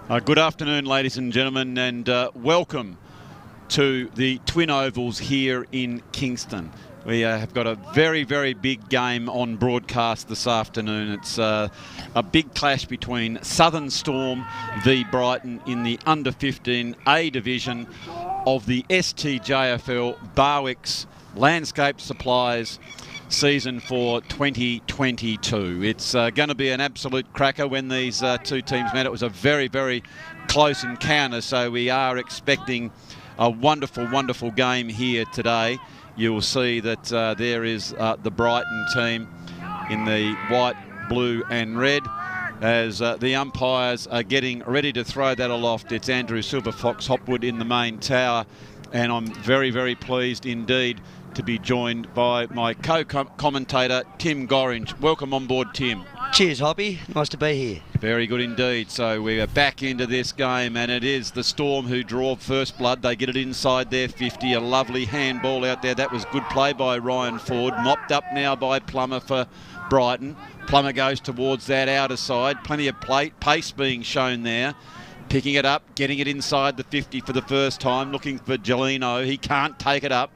Good afternoon, ladies and gentlemen, and welcome to the Twin Ovals here in Kingston. We have got a very, very big game on broadcast this afternoon. It's a big clash between Southern Storm v Brighton in the U15A division of the STJFL Barwick's Landscape Supplies season for 2022. It's going to be an absolute cracker when these two teams met. It was a very, very close encounter, so we are expecting a wonderful, wonderful game here today. You'll see that there is the Brighton team in the white, blue and red as the umpires are getting ready to throw that aloft. It's Andrew Silverfox Hopwood in the main tower, and I'm very, very pleased indeed to be joined by my co-commentator, Tim Gorringe. Welcome on board, Tim. Cheers, Hoppy. Nice to be here. Very good indeed. So we are back into this game, and it is the Storm who draw first blood. They get it inside their 50. A lovely handball out there. That was good play by Ryan Ford. Mopped up now by Plummer for Brighton. Plummer goes towards that outer side. Plenty of pace being shown there. Picking it up, getting it inside the 50 for the first time. Looking for Gelino. He can't take it up.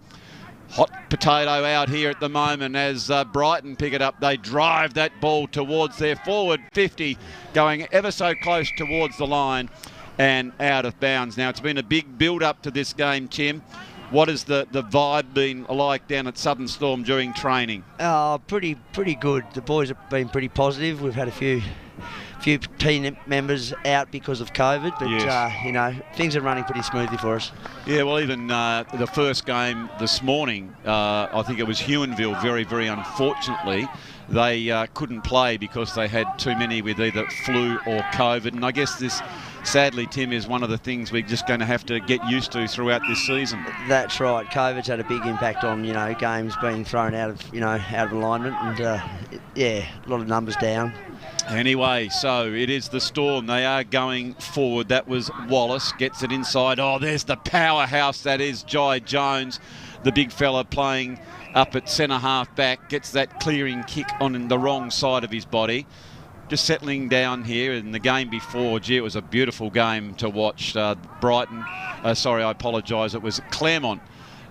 Hot potato out here at the moment as Brighton pick it up. They drive that ball towards their forward 50, going ever so close towards the line and out of bounds. Now, it's been a big build-up to this game, Tim. What has the vibe been like down at Southern Storm during training? Pretty good. The boys have been pretty positive. We've had a few team members out because of COVID, but yes. Things are running pretty smoothly for us. Yeah, well, even the first game this morning, I think it was Huonville, very, very unfortunately, they couldn't play because they had too many with either flu or COVID, and I guess this, sadly, Tim, is one of the things we're just going to have to get used to throughout this season. That's right. COVID's had a big impact on, games being thrown out of alignment, and a lot of numbers down. Anyway, so it is the Storm. They are going forward. That was Wallace. Gets it inside. Oh, there's the powerhouse. That is Jai Jones, the big fella playing up at centre-half back. Gets that clearing kick on the wrong side of his body. Just settling down here in the game before. Gee, it was a beautiful game to watch. Brighton, I apologise, it was Claremont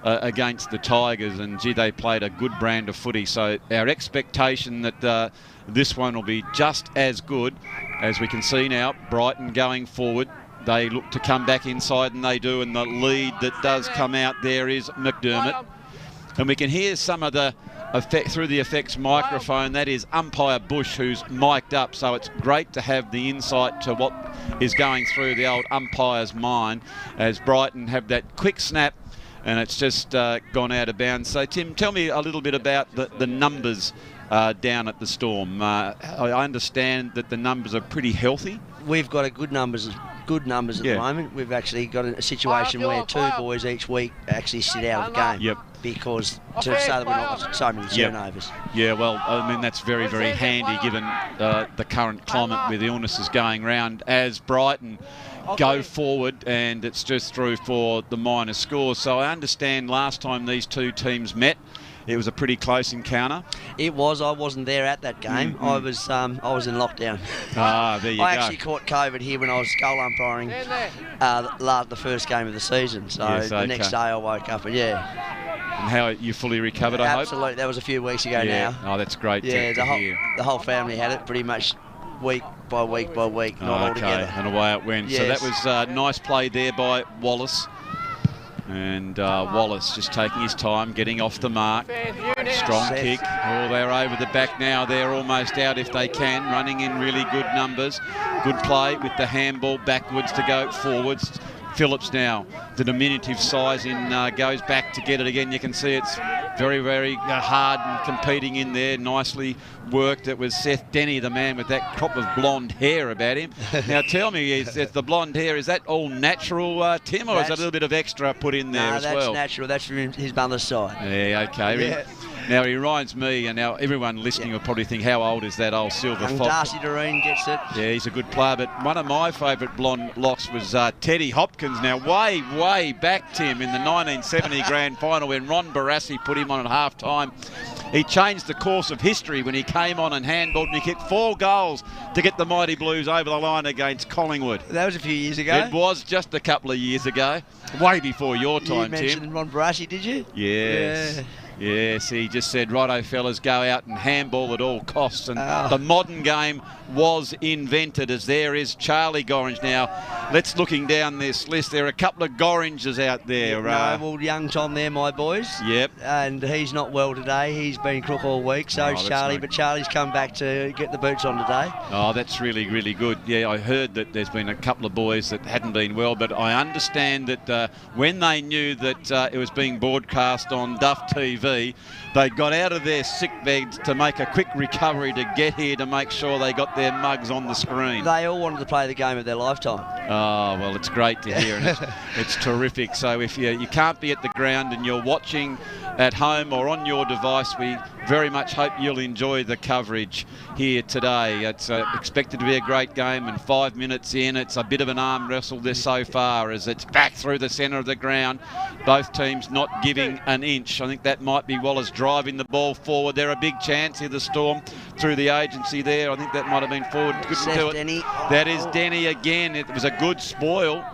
against the Tigers, and gee, they played a good brand of footy. So our expectation that this one will be just as good. As we can see now, Brighton going forward. They look to come back inside, and they do, and the lead that does come out there is McDermott. And we can hear some of the effect through the effects microphone. That is umpire Bush, who's mic'd up, so it's great to have the insight to what is going through the old umpire's mind as Brighton have that quick snap, and it's just gone out of bounds. So, Tim, tell me a little bit about the numbers down at the Storm. I understand that the numbers are pretty healthy. We've got good numbers at the moment. We've actually got a situation where two boys each week actually sit out of the game. Yep. Because so that we're not got so many turnovers. Yeah, well, I mean, that's very, very handy given the current climate with illnesses going around as Brighton go forward, and it's just through for the minor scores. So I understand last time these two teams met, it was a pretty close encounter. It was. I wasn't there at that game. I was in lockdown. There you go. I actually caught COVID here when I was goal umpiring the first game of the season. So yes, the next day I woke up and And how you fully recovered, I hope? Absolutely. That was a few weeks ago now. Oh, that's great to hear. The whole family had it pretty much week by week by week, not all together. And away it went. Yes. So that was a nice play there by Wallace. And Wallace just taking his time, getting off the mark. Strong kick. Oh, they're over the back now. They're almost out if they can, running in really good numbers. Good play with the handball backwards to go forwards. Phillips now, the diminutive size, goes back to get it again. You can see it's very, very hard and competing in there. Nicely worked. It was Seth Denny, the man with that crop of blonde hair about him. Now tell me, is the blonde hair, is that all natural, Tim, or is that a little bit of extra put in there as well? No, that's natural. That's from his mother's side. Yeah, okay. Yeah. Now, he reminds me, and now everyone listening will probably think, how old is that old Silver Fox? Darcy Doreen gets it. Yeah, he's a good player, but one of my favourite blonde locks was Teddy Hopkins. Now, way back, Tim, in the 1970 Grand Final when Ron Barassi put him on at half-time. He changed the course of history when he came on and handballed, and he kicked 4 goals to get the Mighty Blues over the line against Collingwood. That was a few years ago. It was just a couple of years ago, way before your time, Tim. You mentioned Ron Barassi, did you? Yes. Yeah. Yes, he just said, righto, fellas, go out and handball at all costs. And the modern game was invented, as there is Charlie Gorringe now. Let's looking down this list. There are a couple of Gorringes out there. Well, young Tom there, my boys. Yep. And he's not well today. He's been crook all week, so's Charlie. But Charlie's come back to get the boots on today. Oh, that's really, really good. Yeah, I heard that there's been a couple of boys that hadn't been well, but I understand that when they knew that it was being broadcast on Duff TV, they got out of their sick beds to make a quick recovery to get here to make sure they got their mugs on the screen. They all wanted to play the game of their lifetime. Oh, well, it's great to hear, and it's terrific. So if you can't be at the ground and you're watching at home or on your device, we very much hope you'll enjoy the coverage here today. It's expected to be a great game, and 5 minutes in, it's a bit of an arm wrestle there so far as it's back through the centre of the ground. Both teams not giving an inch. I think that might be Wallace driving the ball forward. They're a big chance here, the Storm, through the agency there. I think that might have been forward. Couldn't do it. Denny. That is Denny again. It was a good spoil.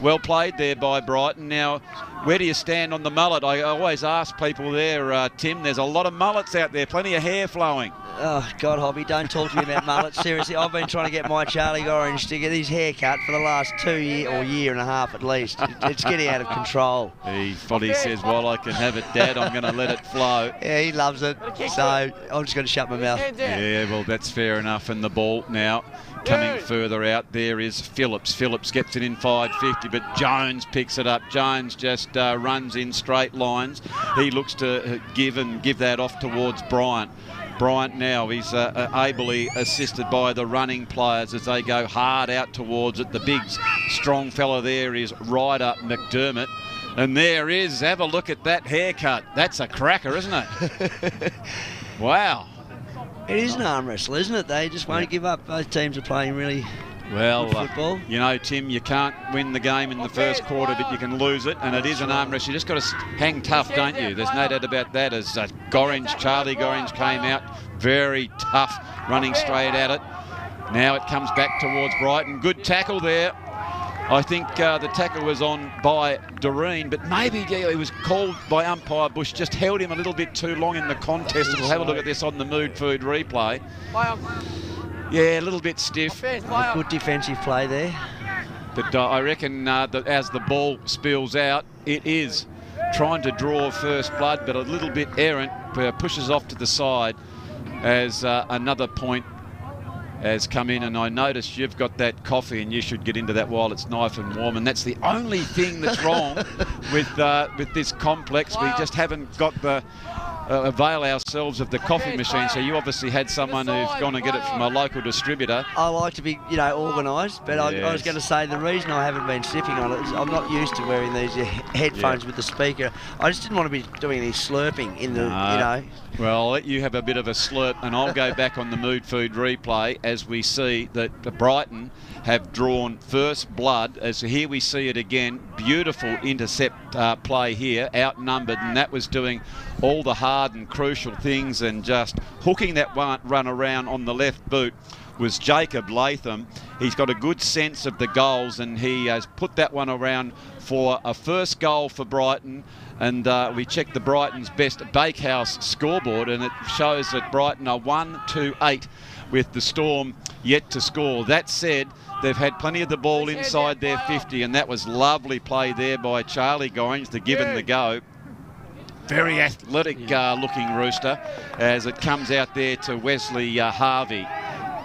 Well played there by Brighton. Now, where do you stand on the mullet? I always ask people there, Tim, there's a lot of mullets out there, plenty of hair flowing. Oh, God, Hoppy, don't talk to me about mullets. Seriously, I've been trying to get my Charlie Gorringe to get his hair cut for the last 2 years, or year and a half at least. It's getting out of control. Footy says, well, I can have it, Dad. I'm going to let it flow. Yeah, he loves it. So I'm just going to shut my mouth. Yeah, well, that's fair enough. And the ball now coming further out there is Phillips. Phillips gets it in 550, but Jones picks it up. Jones just runs in straight lines. He looks to give that off towards Bryant. Bryant now, he's ably assisted by the running players as they go hard out towards it. The big, strong fella there is Ryder McDermott. And there is, have a look at that haircut. That's a cracker, isn't it? Wow. It is an arm wrestle, isn't it? They just won't give up. Both teams are playing really good football. You know, Tim, you can't win the game in the first quarter, but you can lose it, and it is an arm wrestle. You just got to hang tough, don't you? There's no doubt about that. As Charlie Gorringe came out, very tough, running straight at it. Now it comes back towards Brighton. Good tackle there. I think the tackle was on by Doreen, but maybe it was called by umpire Bush, just held him a little bit too long in the contest. We'll have a look at this on the Mood Food replay. Yeah, a little bit stiff. Good defensive play there. But I reckon that as the ball spills out, it is trying to draw first blood, but a little bit errant, pushes off to the side as another point has come in. And I noticed you've got that coffee and you should get into that while it's nice and warm, and that's the only thing that's wrong with this complex. We just haven't got the avail ourselves of the coffee machine. So you obviously had someone who's gone to get it from a local distributor. I like to be, organised, but yes. I was going to say the reason I haven't been sipping on it is I'm not used to wearing these headphones with the speaker. I just didn't want to be doing any slurping in the, Well, I'll let you have a bit of a slurp, and I'll go back on the Mood Food replay as we see that Brighton have drawn first blood. As here we see it again. Beautiful intercept play here, outnumbered, and that was doing all the hard and crucial things, and just hooking that one run around on the left boot was Jacob Latham. He's got a good sense of the goals, and he has put that one around for a first goal for Brighton. And we checked the Brighton's best bakehouse scoreboard, and it shows that Brighton are 1-2-8 with the Storm yet to score. That said, they've had plenty of the ball inside their 50, and that was lovely play there by Charlie Gorringe to give him the go. Very athletic looking rooster as it comes out there to Wesley Harvey.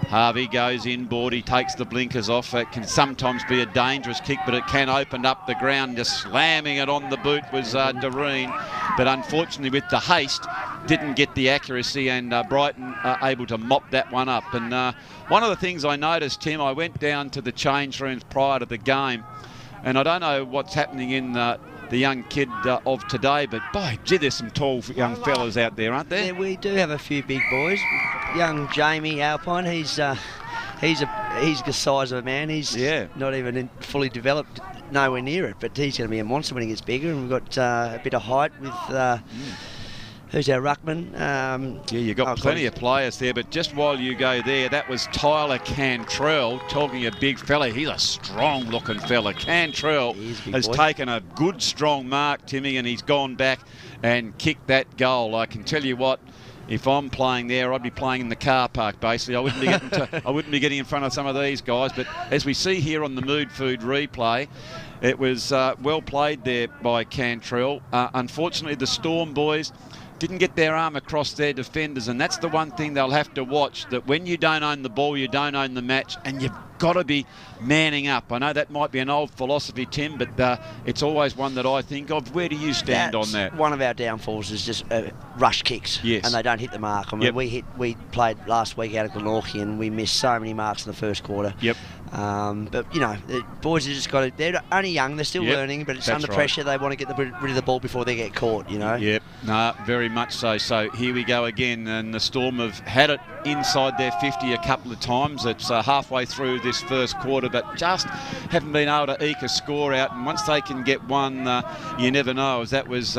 Harvey goes inboard, he takes the blinkers off. It can sometimes be a dangerous kick, but it can open up the ground. Just slamming it on the boot was Doreen, but unfortunately with the haste, didn't get the accuracy, and Brighton are able to mop that one up. And one of the things I noticed, Tim, I went down to the change rooms prior to the game, and I don't know what's happening in the young kid of today, but by gee, there's some tall young fellas out there, aren't there? Yeah, we do have a few big boys. Young Jamie Alpine, he's the size of a man. He's not even fully developed, nowhere near it, but he's going to be a monster when he gets bigger. And we've got a bit of height with Who's our ruckman? Yeah, you've got plenty of players there, but just while you go there, that was Tyler Cantrell, talking a big fella. He's a strong-looking fella. Cantrell has taken a good, strong mark, Timmy, and he's gone back and kicked that goal. I can tell you what, if I'm playing there, I'd be playing in the car park, basically. I wouldn't be getting in front of some of these guys. But as we see here on the Mood Food replay, it was well played there by Cantrell. Unfortunately, the Storm boys didn't get their arm across their defenders, and that's the one thing they'll have to watch, that when you don't own the ball, you don't own the match, and you've got to be manning up. I know that might be an old philosophy, Tim, but it's always one that I think of. Where do you stand on that? One of our downfalls is just rush kicks, yes, and they don't hit the mark. I mean, we played last week out of Glenorchy, and we missed so many marks in the first quarter. Yep. But, you know, the boys have just got to, they're only young, they're still learning, but it's under pressure. They want to get rid of the ball before they get caught, you know. Yep, no, very much so. So here we go again, and the Storm have had it inside their 50 a couple of times. It's halfway through this first quarter, but just haven't been able to eke a score out. And once they can get one, you never know. As that was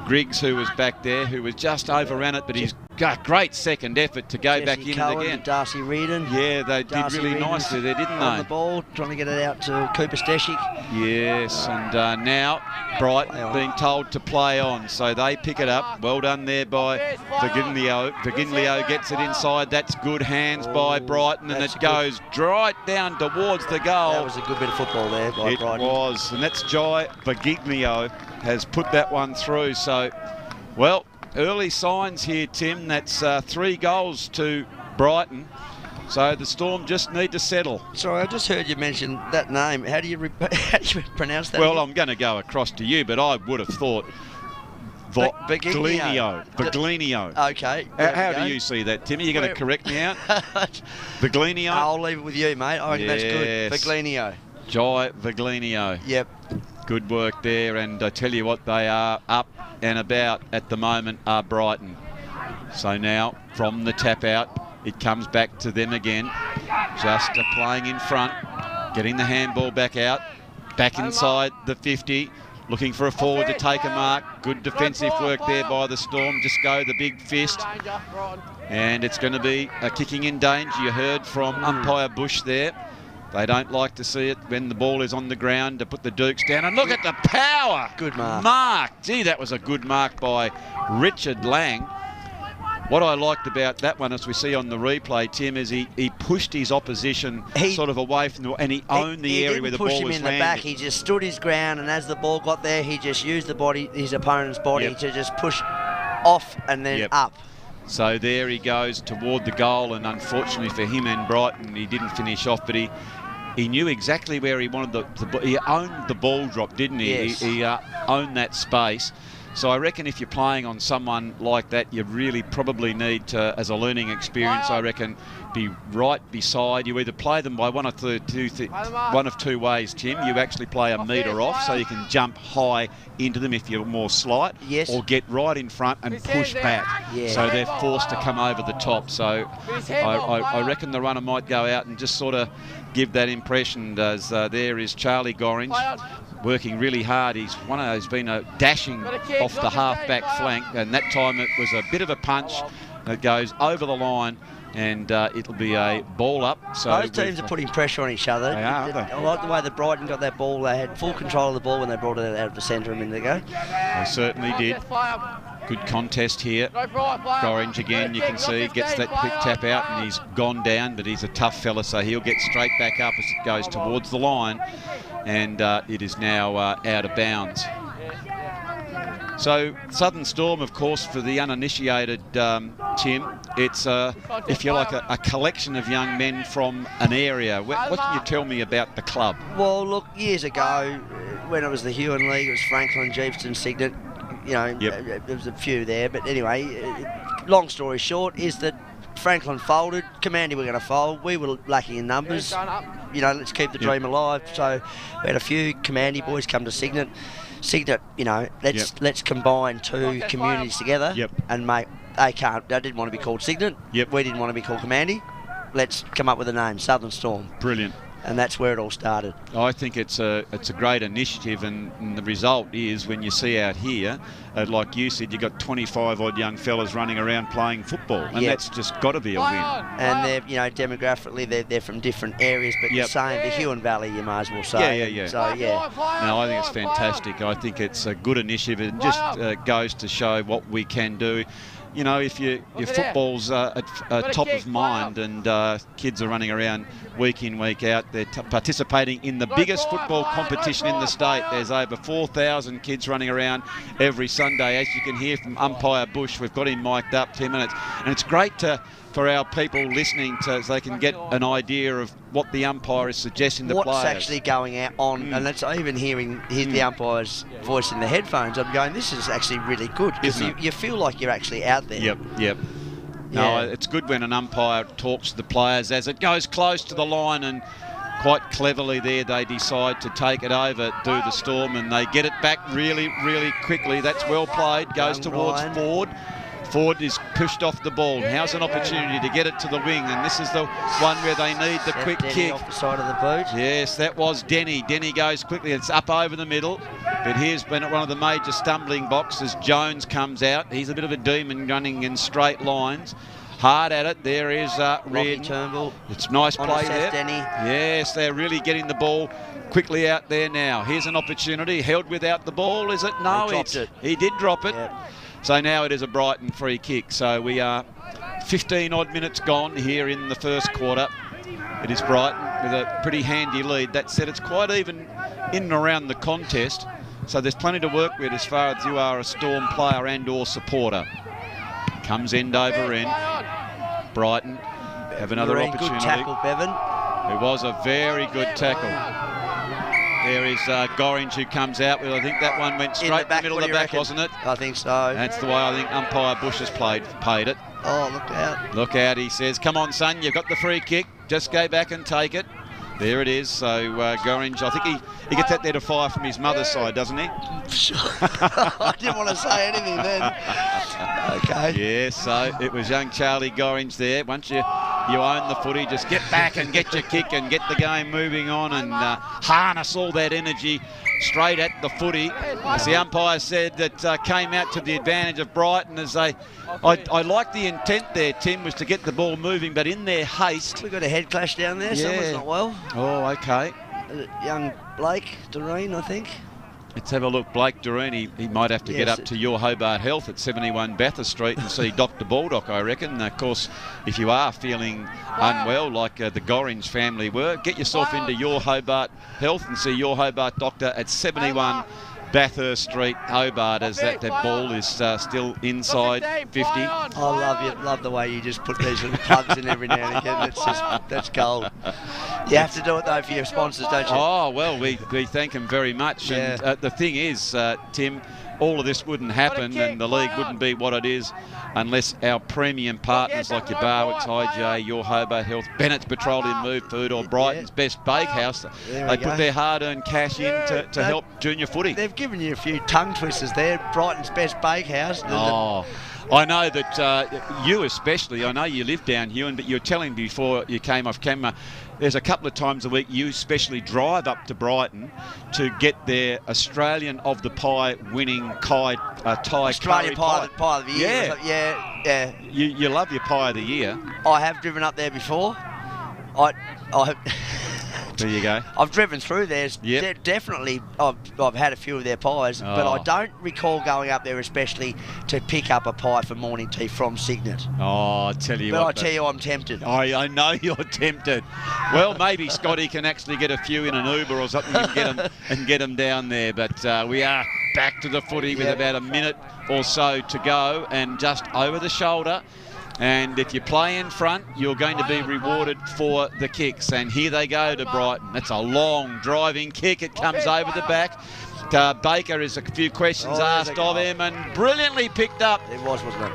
Griggs, who was back there, who was just overran it, but he's got great second effort to go back in it again. Darcy Reardon. Yeah, they did really nicely there, didn't they? On the ball, trying to get it out to Cooper Steshik. Yes, and now Brighton being told to play on, so they pick it up. Well done there by Virginio. Virginio gets it inside. That's good hands by Brighton, and it goes right down towards the goal. That was a good bit of football there by Brighton. It was, and that's Jai Virginio has put that one through. So, well, early signs here, Tim. That's 3 goals to Brighton. So the Storm just need to settle. Sorry, I just heard you mention that name. How do you pronounce that? Well, I'm going to go across to you, but I would have thought Virginio. Okay. How do you see that, Timmy? You're going to correct me out? Virginio? I'll leave it with you, mate. I reckon that's good. Virginio. Jai Virginio. Yep. Good work there, and I tell you what, they are up and about at the moment are Brighton. So now from the tap out, it comes back to them again. Just playing in front, getting the handball back out, back inside the 50, looking for a forward to take a mark. Good defensive work there by the Storm. Just go the big fist. And it's going to be a kicking in danger. You heard from umpire Bush there. They don't like to see it when the ball is on the ground to put the Dukes down. And look at the power. Good mark. Gee, that was a good mark by Richard Lang. What I liked about that one, as we see on the replay, Tim, is he pushed his opposition sort of away from the, and he owned the area where the ball was landing. He didn't push him in the back. He just stood his ground, and as the ball got there, he just used the body, his opponent's body, to just push off and then up. So there he goes toward the goal, and unfortunately for him and Brighton, he didn't finish off, but he knew exactly where he wanted he owned the ball drop, didn't he? Yes. He owned that space. So I reckon if you're playing on someone like that, you really probably need to, as a learning experience, I reckon, be right beside. You either play them by one of two ways, Tim. You actually play a metre off so you can jump high into them if you're more slight, or get right in front and push back. So they're forced to come over the top. So I reckon the runner might go out and just sort of give that impression, as there is Charlie Gorringe, working really hard. He's been dashing off the half-back flank, and that time it was a bit of a punch that goes over the line, and it'll be a ball up. So those teams are putting pressure on each other. They are, aren't they? I like the way that Brighton got that ball. They had full control of the ball when they brought it out of the centre a minute ago. They certainly did. Good contest here. Gorringe again, you can see, gets that quick tap out, and he's gone down, but he's a tough fella, so he'll get straight back up as it goes towards the line, and it is now out of bounds. So Southern Storm, of course, for the uninitiated, Tim, it's, if you like, a collection of young men from an area. What can you tell me about the club? Well, look, years ago, when it was the Huon League, it was Franklin, Jeeveston, Cygnet. You know, there was a few there, but anyway, long story short is that Franklin folded, Commandy were going to fold, we were lacking in numbers, you know, let's keep the dream alive. So we had a few Commandy boys come to Cygnet, you know, let's combine two communities together and make, they didn't want to be called Cygnet, we didn't want to be called Commandy, let's come up with a name, Southern Storm. Brilliant. And that's where it all started. I think it's a great initiative, and the result is when you see out here, like you said, you've got 25 odd young fellas running around playing football, and that's just got to be a win. And they're, you know, demographically they're from different areas, but the same, the Huon Valley, you might as well say. Yeah. So No, I think it's fantastic. I think it's a good initiative. It just goes to show what we can do. You know, if your football's at top of mind and kids are running around week in, week out, they're participating in the biggest football competition in the state. There's over 4,000 kids running around every Sunday. As you can hear from umpire Bush, we've got him mic'd up 10 minutes. And it's great for our people listening so they can get an idea of what the umpire is suggesting to players. What's actually going out on, and that's even hearing the umpire's voice in the headphones. I'm going, this is actually really good, because you feel like you're actually out there. Yep. No, it's good when an umpire talks to the players as it goes close to the line, and quite cleverly there they decide to take it over, do the Storm, and they get it back really, really quickly. That's well played, goes towards Ford. Ford is pushed off the ball. How's an opportunity to get it to the wing, and this is the one where they need the quick kick. Off the side of the boot. Yes, that was Denny. Denny goes quickly. It's up over the middle, but here's been one of the major stumbling blocks as Jones comes out. He's a bit of a demon running in straight lines. Hard at it. There is Red. Turnbull. It's nice play there. Denny. Yes, they're really getting the ball quickly out there now. Here's an opportunity. Held without the ball, is it? No, he did drop it. Yep. So now it is a Brighton free kick. So we are 15 odd minutes gone here in the first quarter. It is Brighton with a pretty handy lead. That said, it's quite even in and around the contest. So there's plenty to work with as far as you are a Storm player and or supporter. Comes end over end. Brighton have another opportunity. Good tackle, Bevan. It was a very good tackle. There is Gorringe who comes out with, I think that one went straight in the middle of the back, wasn't it? I think so. That's the way I think umpire Bush has paid it. Oh, look out. Look out, he says. Come on, son, you've got the free kick. Just go back and take it. There it is. So Gorringe, I think he gets that there to fire from his mother's side, doesn't he? I didn't want to say anything then. Okay. Yeah, so it was young Charlie Gorringe there. Once you own the footy, just get back and get your kick and get the game moving on and harness all that energy straight at the footy. As the umpire said, that came out to the advantage of Brighton as I like the intent there, Tim, was to get the ball moving, but in their haste... We've got a head clash down there. Yeah. Someone's not well. Oh, okay. Young Blake Doreen, I think. Let's have a look. Blake Doreen, he might have to get up to Your Hobart Health at 71 Bathurst Street and see Dr. Baldock, I reckon. Of course, if you are feeling unwell, like the Gorringe family were, get yourself into Your Hobart Health and see Your Hobart Doctor at 71 Bathurst Street, Hobart, as that ball is still inside 50. I love the way you just put these little plugs in every now and again. That's gold. You have to do it though for your sponsors, don't you? Oh well, we thank them very much. Yeah. And the thing is, Tim, all of this wouldn't happen and the league wouldn't be what it is unless our premium partners like your Barwick's, IJ, Your Hobart Health, Bennett's Petroleum Move Food or Brighton's Best Bakehouse, they put their hard-earned cash in to help junior footy. They've given you a few tongue twisters there. Brighton's Best Bakehouse. I know that you especially, I know you live down here, but you were telling me before you came off camera, there's a couple of times a week you especially drive up to Brighton to get their Australian of the Pie winning Thai Australian pie of the year. Yeah. You love your pie of the year. I have driven up there before. There you go. I've driven through there. Yep. Definitely, I've had a few of their pies, but I don't recall going up there especially to pick up a pie for morning tea from Signet. Oh, I tell you what. But I tell you, I'm tempted. I know you're tempted. Well, maybe Scotty can actually get a few in an Uber or something and get them down there. But we are back to the footy with about a minute or so to go, and just over the shoulder. And if you play in front, you're going to be rewarded for the kicks. And here they go to Brighton. That's a long driving kick. It comes over the back. Baker is a few questions asked of him and brilliantly picked up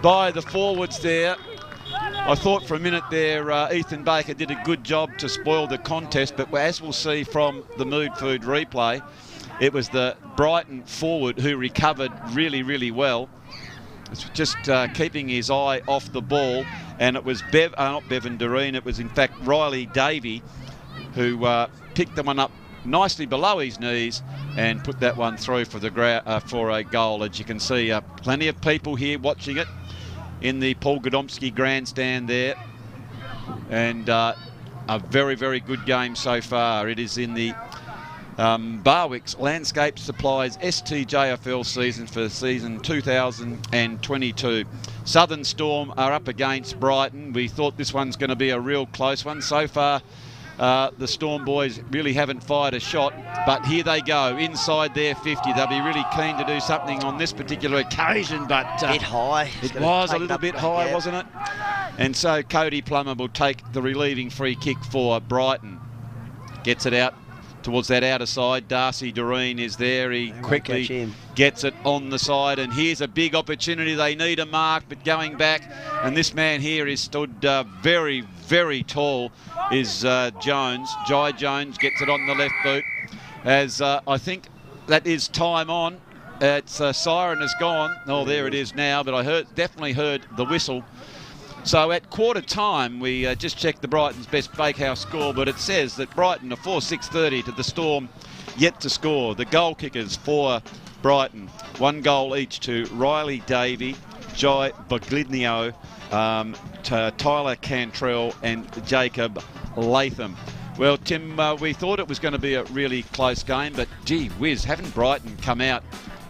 by the forwards there. I thought for a minute there Ethan Baker did a good job to spoil the contest, but as we'll see from the Mood Food replay, it was the Brighton forward who recovered really, really well. It's just keeping his eye off the ball, and it was not Bevan Doreen, it was in fact Riley Davey who picked the one up nicely below his knees and put that one through for a goal. As you can see, plenty of people here watching it in the Paul Godomsky grandstand there, and a very, very good game so far. It is in the Barwick's Landscape Supplies STJFL season for season 2022. Southern Storm are up against Brighton. We thought this one's going to be a real close one. So far, the Storm boys really haven't fired a shot, but here they go inside their 50. They'll be really keen to do something on this particular occasion, but a bit high. It was a little bit high, wasn't it? And so Cody Plummer will take the relieving free kick for Brighton. Gets it out towards that outer side. Darcy Doreen is there. He quickly gets it on the side, and here's a big opportunity. They need a mark, but going back, and this man here is stood very, very tall, is Jones. Jai Jones gets it on the left boot, as I think that is time on. It's siren has gone. Oh, there it is now, but I definitely heard the whistle. So at quarter time, we just checked the Brighton's best bakehouse score, but it says that Brighton are 4-6-30 to the Storm, yet to score. The goal kickers for Brighton, 1 goal each to Riley Davey, Jai Baglignio, Tyler Cantrell and Jacob Latham. Well, Tim, we thought it was going to be a really close game, but gee whiz, haven't Brighton come out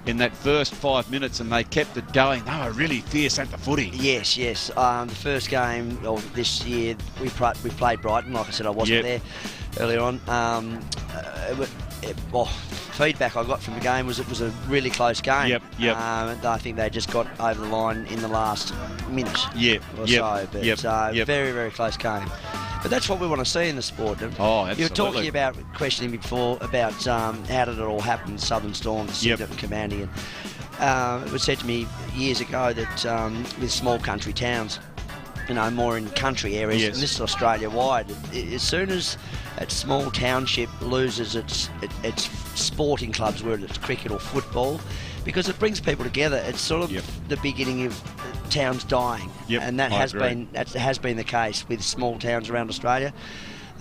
in that first 5 minutes and they kept it going? They were really fierce at the footy. Yes. The first game of this year, we played Brighton. Like I said, I wasn't there earlier on. Feedback I got from the game was it was a really close game. I think they just got over the line in the last minute or so. But very, very close game. But that's what we want to see in the sport. Oh, absolutely. You were talking about, questioning before about how did it all happen, Southern Storm, Sydney commanding. And it was said to me years ago that with small country towns, more in country areas, and this is Australia-wide, as soon as that small township loses its sporting clubs, whether it's cricket or football, because it brings people together, it's sort of the beginning of towns dying, and that has been the case with small towns around Australia.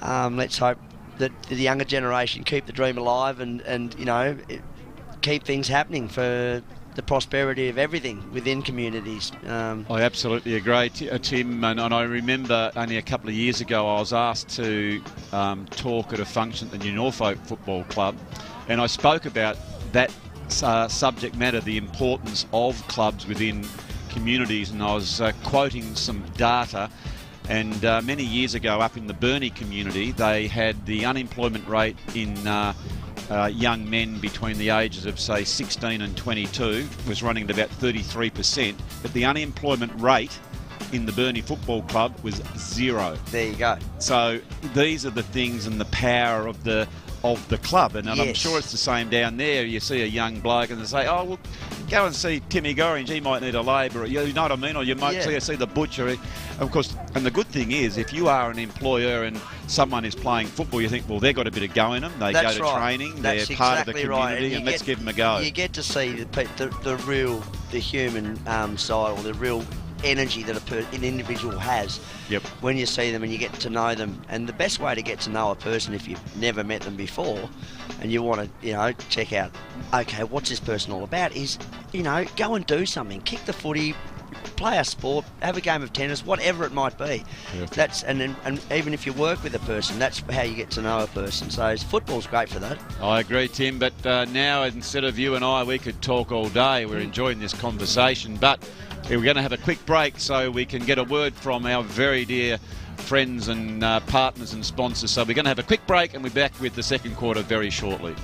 Let's hope that the younger generation keep the dream alive and keep things happening for the prosperity of everything within communities. I absolutely agree, Tim, and I remember only a couple of years ago I was asked to talk at a function at the Norfolk Football Club, and I spoke about that subject matter, the importance of clubs within communities, and I was quoting some data, and many years ago up in the Burnie community they had the unemployment rate in young men between the ages of say 16 and 22 was running at about 33%, but the unemployment rate in the Burnie Football Club was 0. There you go. So these are the things and the power of the club, and I'm sure it's the same down there. You see a young bloke and they say, oh, well, go and see Timmy Gorringe, he might need a labourer, you know what I mean, or you might see the butcher. Of course, and the good thing is, if you are an employer and someone is playing football, you think, well, they've got a bit of go in them, they go to training, they're part of the community, and let's give them a go. You get to see the human side, or the real energy that an individual has when you see them and you get to know them. And the best way to get to know a person, if you've never met them before and you want to check out, okay, what's this person all about, is go and do something, kick the footy, play a sport, have a game of tennis, whatever it might be. That's and even if you work with a person, that's how you get to know a person. So football's great for that. I agree, Tim, but now instead of you and I, we could talk all day. We're enjoying this conversation, but we're going to have a quick break so we can get a word from our very dear friends and partners and sponsors. So we're going to have a quick break and we're back with the second quarter very shortly.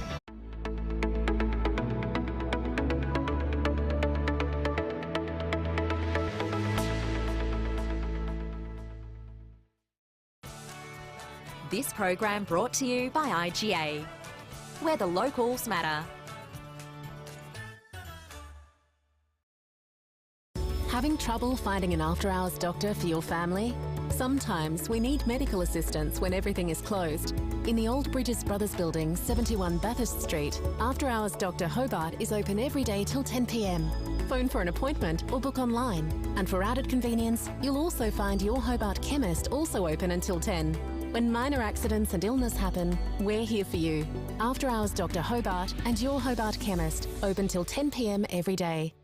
This program brought to you by IGA, where the locals matter. Having trouble finding an after-hours doctor for your family? Sometimes we need medical assistance when everything is closed. In the Old Bridges Brothers Building, 71 Bathurst Street, After-Hours Dr Hobart is open every day till 10 p.m. Phone for an appointment or book online. And for added convenience, you'll also find your Hobart chemist also open until 10. When minor accidents and illness happen, we're here for you. After Hours Dr. Hobart and your Hobart chemist, open till 10 p.m. every day.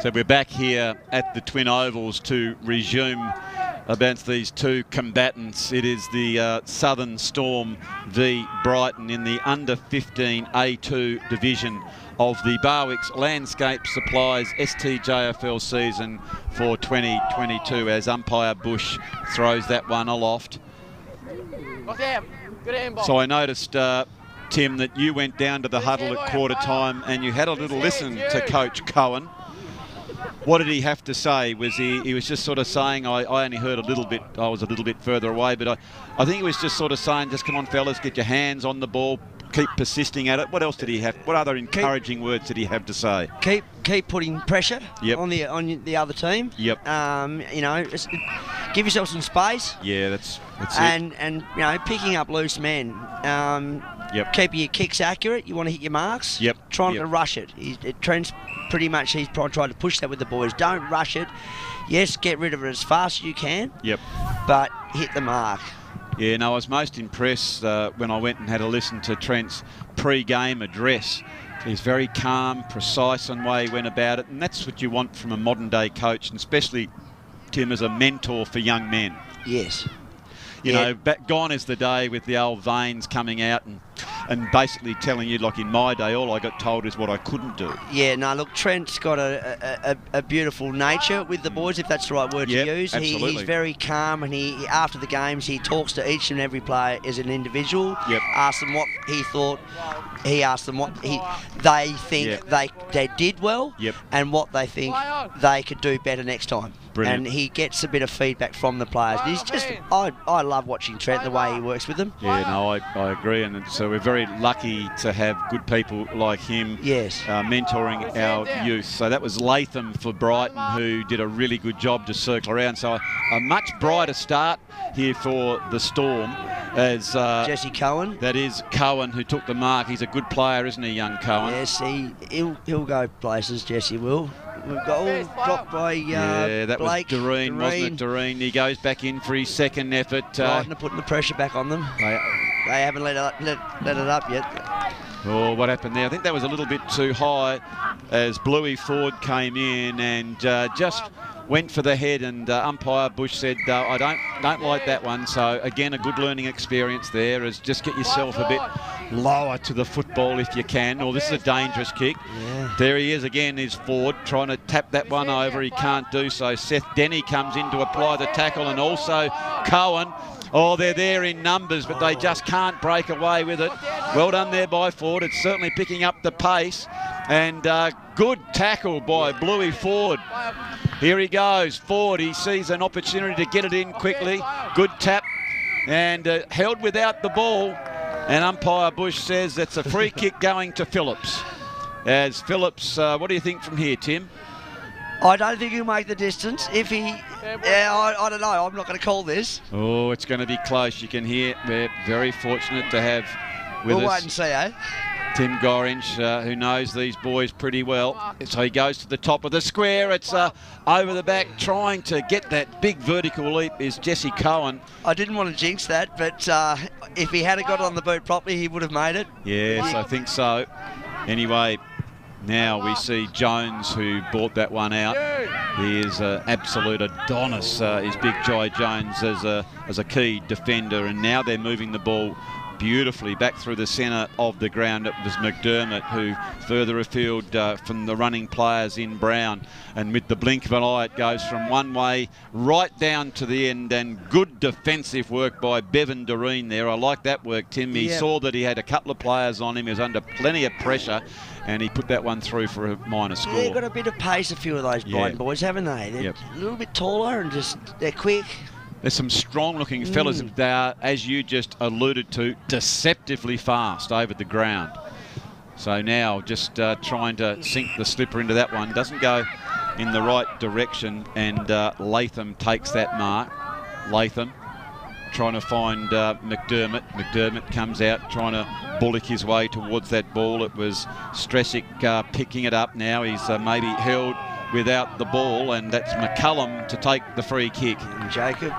So we're back here at the Twin Ovals to resume against these two combatants. It is the Southern Storm v Brighton in the U15A2 division of the Barwick's Landscape Supplies STJFL season for 2022 as umpire Bush throws that one aloft. So I noticed, Tim, that you went down to the huddle at quarter time and you had a little listen to Coach Cohen. What did he have to say? Was he was just sort of saying, I only heard a little bit, I was a little bit further away, but I think he was just sort of saying, just come on fellas, get your hands on the ball, keep persisting at it. What else did he have? What other encouraging words did he have to say? Keep putting pressure on the other team. Yep. You know, just give yourself some space. Yeah, that's and it. And you know, picking up loose men. Yep. Keep your kicks accurate. You want to hit your marks. Yep. Try not to rush it. Trent's pretty much, he's tried to push that with the boys. Don't rush it. Yes, get rid of it as fast as you can. Yep. But hit the mark. Yeah, no, I was most impressed when I went and had a listen to Trent's pre-game address. He's very calm, precise on the way he went about it, and that's what you want from a modern-day coach, and especially, Tim, as a mentor for young men. Yes. You know, gone is the day with the old veins coming out and basically telling you, like in my day, all I got told is what I couldn't do. Yeah, no, look, Trent's got a beautiful nature with the boys, if that's the right word to use. Absolutely. He's very calm, and he after the games, he talks to each and every player as an individual. Yep. Asks them what he thought. He asked them what they think they did well, and what they think they could do better next time. Brilliant. And he gets a bit of feedback from the players. He's just, I love watching Trent, the way he works with them. Yeah, no, I agree, and so we're very lucky to have good people like him mentoring our youth. So that was Latham for Brighton, who did a really good job to circle around. So a much brighter start here for the Storm as Jesse Cohen. That is Cohen who took the mark. He's a good player, isn't he, young Cohen? Yes, he'll go places, Jesse will. We've got all dropped by that Blake. Was Doreen, wasn't it? Doreen. He goes back in for his second effort. Brighton are putting the pressure back on them. They haven't let it up yet. Oh, what happened there? I think that was a little bit too high as Bluey Ford came in and just went for the head, and umpire Bush said, I don't like that one. So again, a good learning experience there is just get yourself a bit lower to the football if you can. Oh, this is a dangerous kick. Yeah. There he is again, is Ford trying to tap that one over. He can't do so. Seth Denny comes in to apply the tackle, and also Cohen. Oh, they're there in numbers, but they just can't break away with it. Well done there by Ford. It's certainly picking up the pace. And good tackle by Bluey Ford. Here he goes. Ford, he sees an opportunity to get it in quickly. Good tap and held without the ball. And umpire Bush says that's a free kick going to Phillips. As Phillips, what do you think from here, Tim? I don't think he'll make the distance. If he, I don't know. I'm not going to call this. Oh, it's going to be close. You can hear we're very fortunate to have with us. We'll wait and see, eh? Tim Gorringe, who knows these boys pretty well. So he goes to the top of the square. It's over the back, trying to get that big vertical leap is Jesse Cohen. I didn't want to jinx that, but if he had got on the boot properly, he would have made it. Yes, I think so. Anyway, now we see Jones, who bought that one out. He is an absolute Adonis, is Big Jai Jones, as a key defender. And now they're moving the ball beautifully back through the centre of the ground. It was McDermott who further afield from the running players in brown, and with the blink of an eye it goes from one way right down to the end, and good defensive work by Bevan Doreen there. I like that work, Tim. He saw that he had a couple of players on him. He was under plenty of pressure and he put that one through for a minor score. They've got a bit of pace, a few of those Brighton boys, haven't they? They're a little bit taller and they're quick. There's some strong-looking fellas. They are, as you just alluded to, deceptively fast over the ground. So now just trying to sink the slipper into that one. Doesn't go in the right direction, and Latham takes that mark. Latham trying to find McDermott. McDermott comes out trying to bullock his way towards that ball. It was Stresic picking it up now. He's maybe held without the ball, and that's McCullum to take the free kick. And Jacob.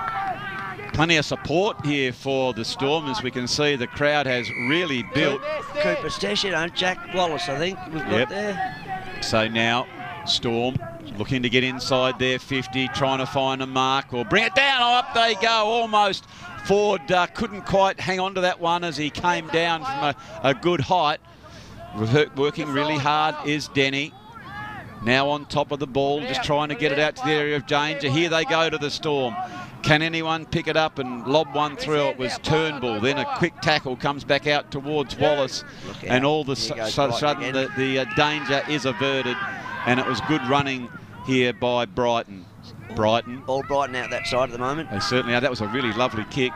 Plenty of support here for the Storm. As we can see, the crowd has really built. Cooper Steshett, Jack Wallace, I think we've got there. So now Storm looking to get inside their 50, trying to find a mark or bring it down. Oh, up they go, almost. Ford couldn't quite hang on to that one as he came down from a good height. Working really hard is Denny. Now on top of the ball, just trying to get it out to the area of danger. Here they go to the Storm. Can anyone pick it up and lob one through? It was Turnbull. Then a quick tackle comes back out towards Wallace, and all of a sudden the danger is averted, and it was good running here by Brighton. All Brighton out that side at the moment. They certainly are. That was a really lovely kick.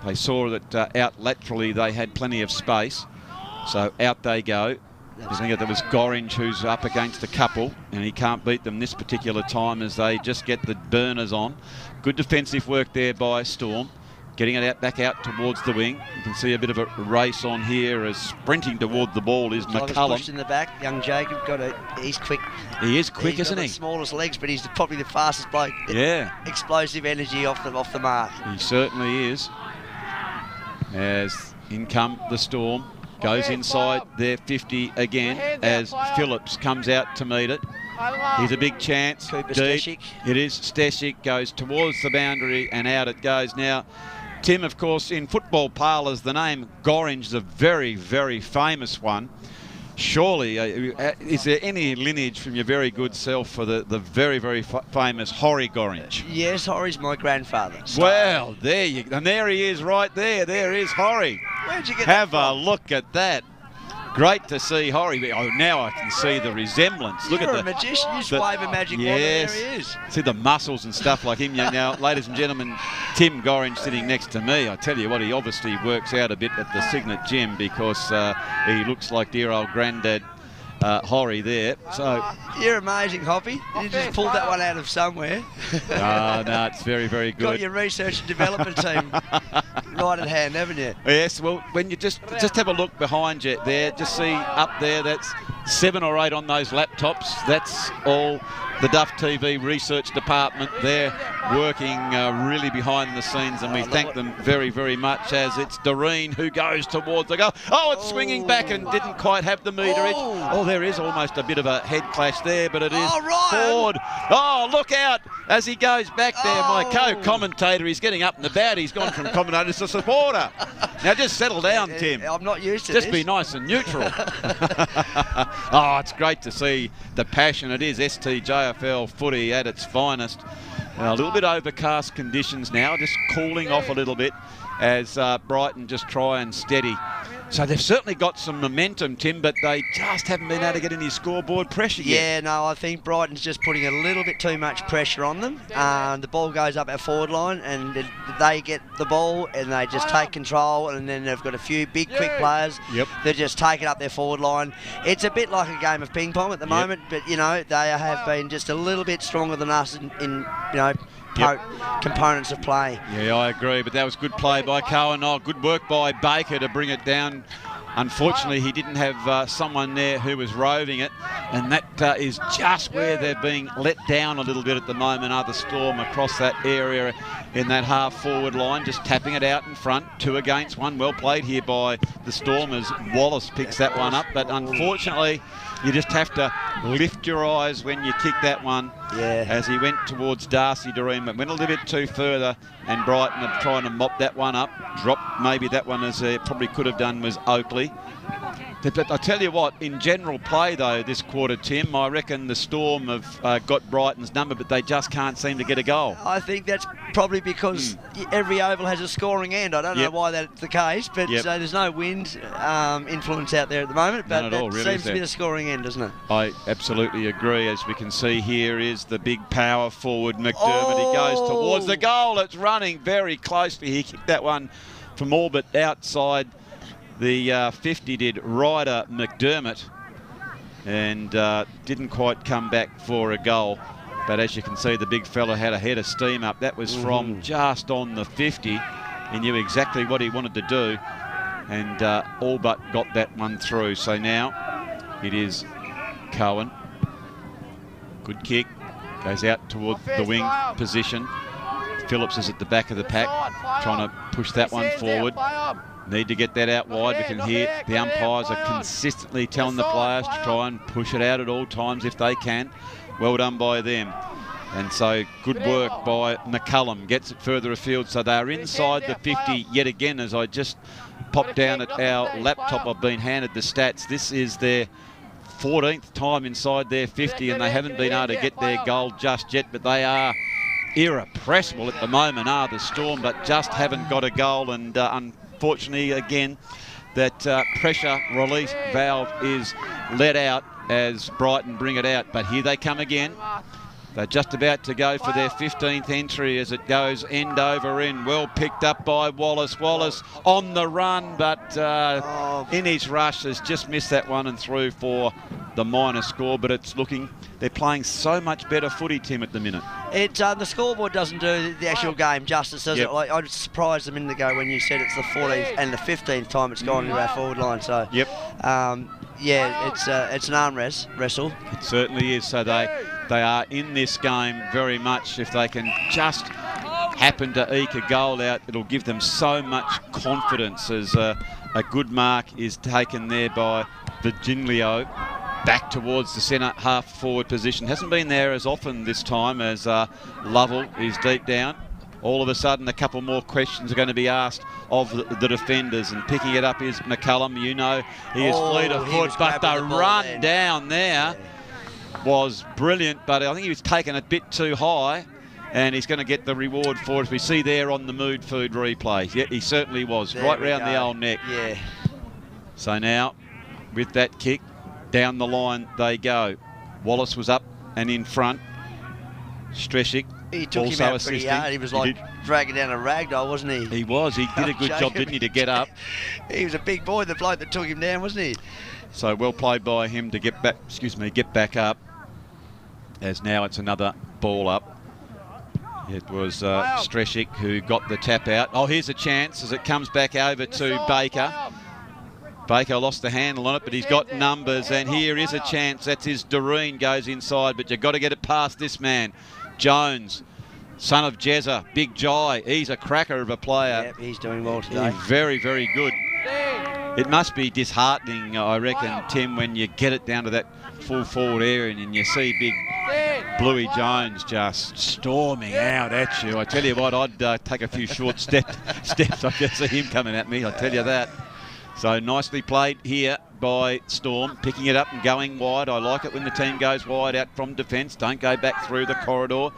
They saw that out laterally they had plenty of space, so out they go. I think there was Gorringe who's up against a couple, and he can't beat them this particular time as they just get the burners on. Good defensive work there by Storm, getting it out back out towards the wing. You can see a bit of a race on here as sprinting toward the ball is McCullum. Pushed in the back, young Jacob he's quick. He is quick, isn't he? He's got the smallest legs, but he's probably the fastest bloke. Yeah. Explosive energy off the mark. He certainly is. As in come the Storm. Goes inside their 50 again as Phillips comes out to meet it. Here's a big chance. Cooper Steshett. It is Steshett, goes towards the boundary and out it goes. Now, Tim, of course, in football parlours, the name Gorringe is a very, very famous one. Surely, is there any lineage from your very good self for the very, very famous Horry Gorringe? Yes, Horry's my grandfather. Well, there you go. And there he is right there. There is Horry. Where'd you get Have that from? a look at that. Great to see Horry. Oh, now I can see the resemblance. Look You're at a magician. You just wave a magic wand, yes. and there he is. See the muscles and stuff like him. Now, ladies and gentlemen, Tim Gorringe sitting next to me. I tell you what, he obviously works out a bit at the Signet Gym because he looks like dear old granddad Horry there. So you're amazing, Hoppy. You just pulled that one out of somewhere. No, it's very, very good. Got your research and development team right at hand, haven't you? Yes. Well, when you just have a look behind you there, just see up there. That's 7 or 8 on those laptops. That's all the Duff TV research department. They're working really behind the scenes, and we thank them very, very much, as it's Doreen who goes towards the goal. Oh, it's swinging back and didn't quite have the meterage. Oh, there is almost a bit of a head clash there, but it is Ford. Oh, look out as he goes back there. My co-commentator, he's getting up and about. He's gone from commentator to supporter. Now just settle down, Tim. I'm not used to this. Just be nice and neutral. Oh, it's great to see the passion. It is STJFL footy at its finest. A little bit overcast conditions now, just cooling off a little bit as Brighton just try and steady. So they've certainly got some momentum, Tim, but they just haven't been able to get any scoreboard pressure yet. Yeah, no, I think Brighton's just putting a little bit too much pressure on them. The ball goes up our forward line and they get the ball and they just take control, and then they've got a few big, quick players that just take it up their forward line. It's a bit like a game of ping pong at the moment, but, you know, they have been just a little bit stronger than us in you know, components of play. Yeah, I agree, but that was good play by Cohen. Oh, good work by Baker to bring it down unfortunately, he didn't have someone there who was roving it, and that is just where they're being let down a little bit at the moment, are the Storm across that area in that half-forward line, just tapping it out in front, 2 against 1. Well played here by the Storm as Wallace picks that one up, but unfortunately, you just have to lift your eyes when you kick that one. Yeah. As he went towards Darcy Doreen, but went a little bit too further, and Brighton are trying to mop that one up. Dropped maybe that one as probably could have done was Oakley. But I tell you what, in general play though this quarter, Tim, I reckon the Storm have got Brighton's number, but they just can't seem to get a goal. I think that's probably because every oval has a scoring end. I don't know why that's the case, but there's no wind influence out there at the moment, but it really seems to be the scoring end, doesn't it? I absolutely agree. As we can see here is the big power forward McDermott. He goes towards the goal. It's running very closely. He kicked that one from all but outside the 50 did Ryder McDermott, and didn't quite come back for a goal. But as you can see, the big fella had a head of steam up. That was from just on the 50. He knew exactly what he wanted to do, and all but got that one through. So now it is Cohen. Good kick. Goes out towards the wing position. Phillips is at the back of the pack, trying to push that one forward. Need to get that out wide. We can hear the umpires are consistently telling the players to try and push it out at all times if they can. Well done by them. And so good work by McCullum. Gets it further afield. So they are inside the 50 yet again. As I just popped down at our laptop, I've been handed the stats. This is their 14th time inside their 50, and they haven't been able to get their goal just yet, but they are irrepressible at the moment, are the Storm, but just haven't got a goal. And unfortunately, again, that pressure release valve is let out as Brighton bring it out. But here they come again. They're just about to go for their 15th entry as it goes end over end. Well picked up by Wallace. Wallace on the run, but in his rush has just missed that one and through for the minor score. But it's looking, they're playing so much better footy, Tim, at the minute. The scoreboard doesn't do the actual game justice, does it? Like, I was surprised a minute ago when you said it's the 14th and the 15th time it's gone into our forward line. So yeah, it's an arm wrestle. It certainly is. So they are in this game very much. If they can just happen to eke a goal out, it'll give them so much confidence as a good mark is taken there by Virgilio. Back towards the centre half forward position. Hasn't been there as often this time as Lovell is deep down. All of a sudden a couple more questions are going to be asked of the defenders, and picking it up is McCullum. You know he is fleet of foot, but the run down there was brilliant, but I think he was taken a bit too high, and he's going to get the reward for it, as we see there on the Mood Food replay. Yeah, he certainly was. There right round the old neck. Yeah. So now with that kick, down the line they go. Wallace was up and in front. Streshik he took also him out assisting. Pretty hard. He was like dragging down a ragdoll, wasn't he? He was. He did a good job, didn't he, to get up. He was a big boy, the bloke that took him down, wasn't he? So well played by him to get back up. As now it's another ball up. It was Streshik who got the tap out. Oh, here's a chance as it comes back over to Baker. Baker lost the handle on it, but he's got numbers, and here is a chance. That's his Doreen goes inside, but you've got to get it past this man. Jones, son of Jezza, Big Jai. He's a cracker of a player. Yep, he's doing well today. He's very, very good. It must be disheartening, I reckon, Tim, when you get it down to that full forward area and you see big Bluey Jones just storming out at you. I tell you what, I'd take a few short steps. I can see him coming at me, I tell you that. So nicely played here by Storm, picking it up and going wide. I like it when the team goes wide out from defence. Don't go back through the corridor.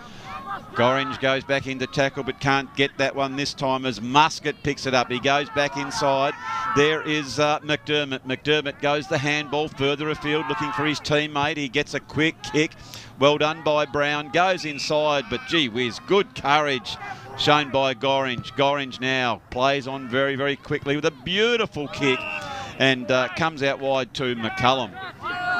Gorringe goes back into tackle but can't get that one this time as Muscat picks it up. He goes back inside. There is McDermott. McDermott goes the handball further afield looking for his teammate. He gets a quick kick. Well done by Brown. Goes inside, but gee whiz, good courage shown by Gorringe. Gorringe now plays on very, very quickly with a beautiful kick and comes out wide to McCullum.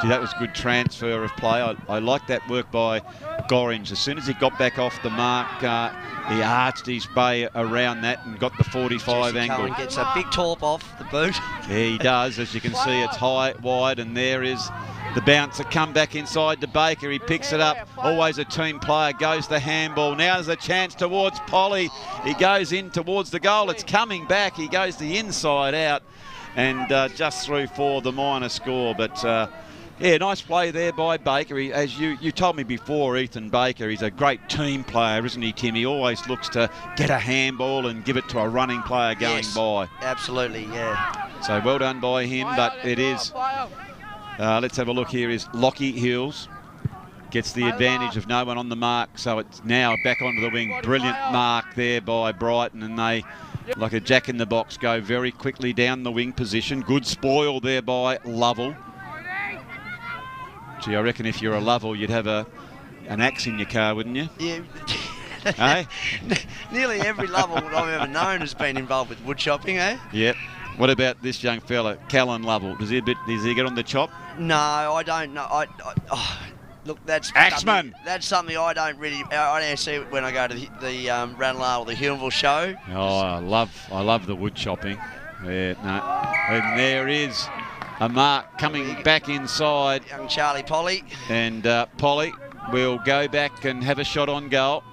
Gee, that was good transfer of play. I like that work by Gorringe. As soon as he got back off the mark, he arched his bay around that and got the 45 Jesse angle. Cohen gets a big torp off the boot. Yeah, he does. As you can see, it's high, wide, and there is the bouncer. Come back inside to Baker. He picks it up. Always a team player. Goes the handball. Now there's a chance towards Polly. He goes in towards the goal. It's coming back. He goes the inside out and just through for the minor score. But yeah, nice play there by Baker. As you told me before, Ethan Baker, he's a great team player, isn't he, Tim? He always looks to get a handball and give it to a running player going by. Absolutely, yeah. So well done by him, but it is... let's have a look here. Is Lockie Hills gets the advantage of no one on the mark, so it's now back onto the wing. Brilliant mark there by Brighton, and they, like a jack in the box, go very quickly down the wing position. Good spoil there by Lovell. Gee, I reckon if you're a Lovell, you'd have an axe in your car, wouldn't you? Yeah. Hey? Nearly every Lovell I've ever known has been involved with wood chopping, eh? Yep. What about this young fella, Callan Lovell? Does he get on the chop? No, I don't know. Look, that's Axeman. That's something I don't really. I don't see it when I go to the Ranelagh or the Huonville show. Oh, I love the wood chopping. Yeah, no. And there is a mark coming back inside. Young Charlie Polly. And Polly will go back and have a shot on goal.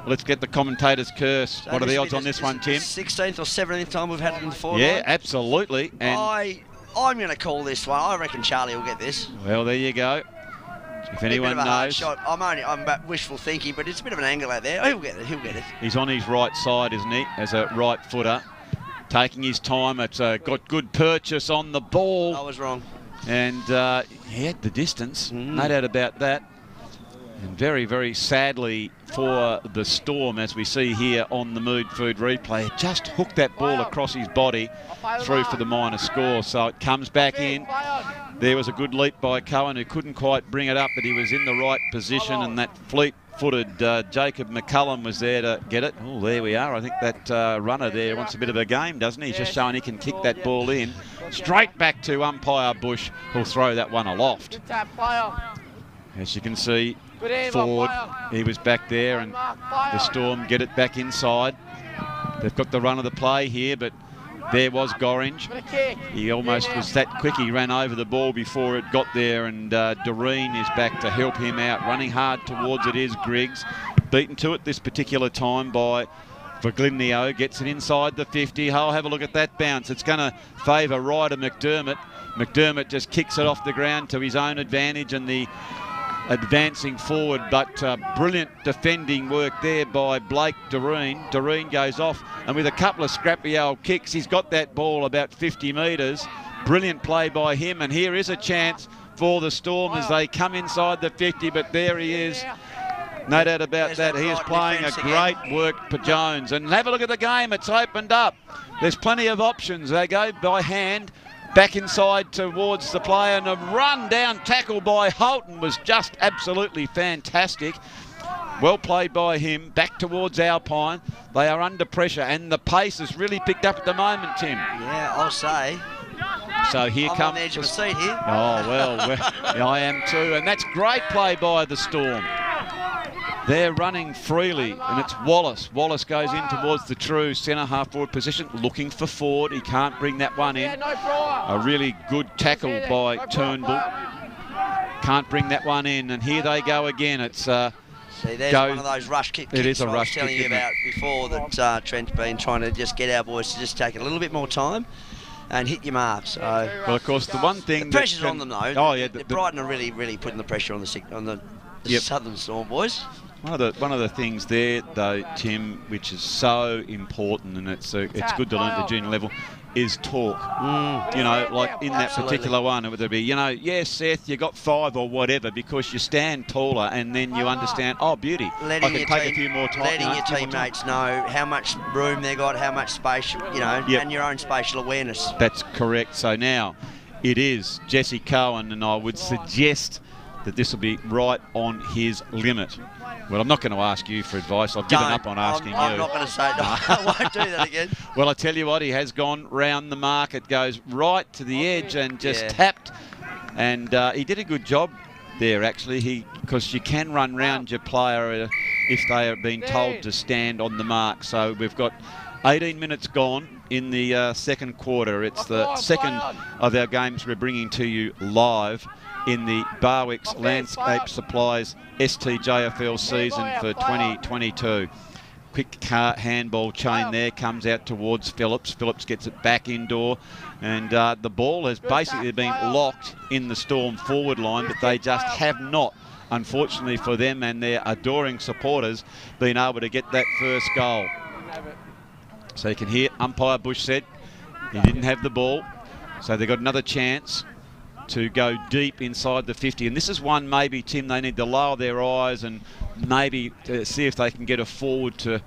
Let's get the commentator's curse. So what are the odds on this one, Tim? 16th or 17th time we've had it in the forward Yeah, line. absolutely. And I'm going to call this one. I reckon Charlie will get this. Well, there you go. If anyone knows, shot. I'm wishful thinking, but it's a bit of an angle out there. He'll get it. He'll get it. He's on his right side, isn't he? As a right footer, taking his time. It's got good purchase on the ball. I was wrong. And he had the distance, no doubt about that. And very, very sadly for the Storm, as we see here on the Mood Food replay, just hooked that ball across his body through for the minor score. So it comes back in. There was a good leap by Cohen, who couldn't quite bring it up, but he was in the right position, and that fleet-footed Jacob McCullum was there to get it. Oh, there we are. I think that runner there wants a bit of a game, doesn't he? He's just showing he can kick that ball in. Straight back to umpire Bush, who'll throw that one aloft. As you can see, Ford, he was back there, and the Storm get it back inside. They've got the run of the play here, but there was Gorringe. He almost was that quick. He ran over the ball before it got there, and Doreen is back to help him out. Running hard towards it is Griggs. Beaten to it this particular time by Verglignio. Gets it inside the 50. Oh, have a look at that bounce. It's going to favour Ryder McDermott. McDermott just kicks it off the ground to his own advantage, and the advancing forward, but brilliant defending work there by Blake Doreen. Doreen goes off, and with a couple of scrappy old kicks, he's got that ball about 50 metres. Brilliant play by him, and here is a chance for the Storm as they come inside the 50, but there he is. No doubt about that. He is playing a great work for Jones. And have a look at the game. It's opened up. There's plenty of options. They go by hand. Back inside towards the player, and a run down tackle by Holton was just absolutely fantastic. Well played by him. Back towards Alpine. They are under pressure, and the pace has really picked up at the moment, Tim. Yeah, I'll say. So here comes... I'm on the edge of a seat here. Oh, well, I am too. And that's great play by the Storm. They're running freely, and it's Wallace. Wallace goes in towards the true centre half forward position, looking for Ford. He can't bring that one in. A really good tackle by Turnbull. Can't bring that one in, and here they go again. It's See, there's one of those rush kicks. It is a rush kick. I was telling you about before that Trent's been trying to just get our boys to just take a little bit more time and hit your mark. So, well, of course, the one thing the pressure's on them though. Oh yeah, Brighton are really putting the pressure on the Southern Storm boys. One of the things there, though, Tim, which is so important, and it's good to learn at the junior level, is talk. You know, like in that particular one, it would be, yes, Seth, you got 5 or whatever, because you stand taller, and then you understand, oh, beauty, I can take a few more time. Letting your teammates know how much room they got, how much space, and your own spatial awareness. That's correct. So now it is Jesse Cohen, and I would suggest that this will be right on his limit. Well, I'm not going to ask you for advice. I've given up on asking you. I'm not going to say no. I won't do that again. Well, I tell you what, he has gone round the mark. It goes right to the edge and just tapped. And he did a good job, there, actually, because you can run round your player if they are being told to stand on the mark. So we've got 18 minutes gone in the second quarter. It's the second of our games we're bringing to you live in the Barwick's Landscape Supplies STJFL season for 2022. Quick handball chain there, comes out towards Phillips. Phillips gets it back indoor, and the ball has basically been locked in the Storm forward line, but they just have not, unfortunately for them and their adoring supporters, been able to get that first goal. So you can hear umpire Bush said he didn't have the ball, so they've got another chance to go deep inside the 50. And this is one maybe, Tim, they need to lower their eyes and maybe see if they can get a forward to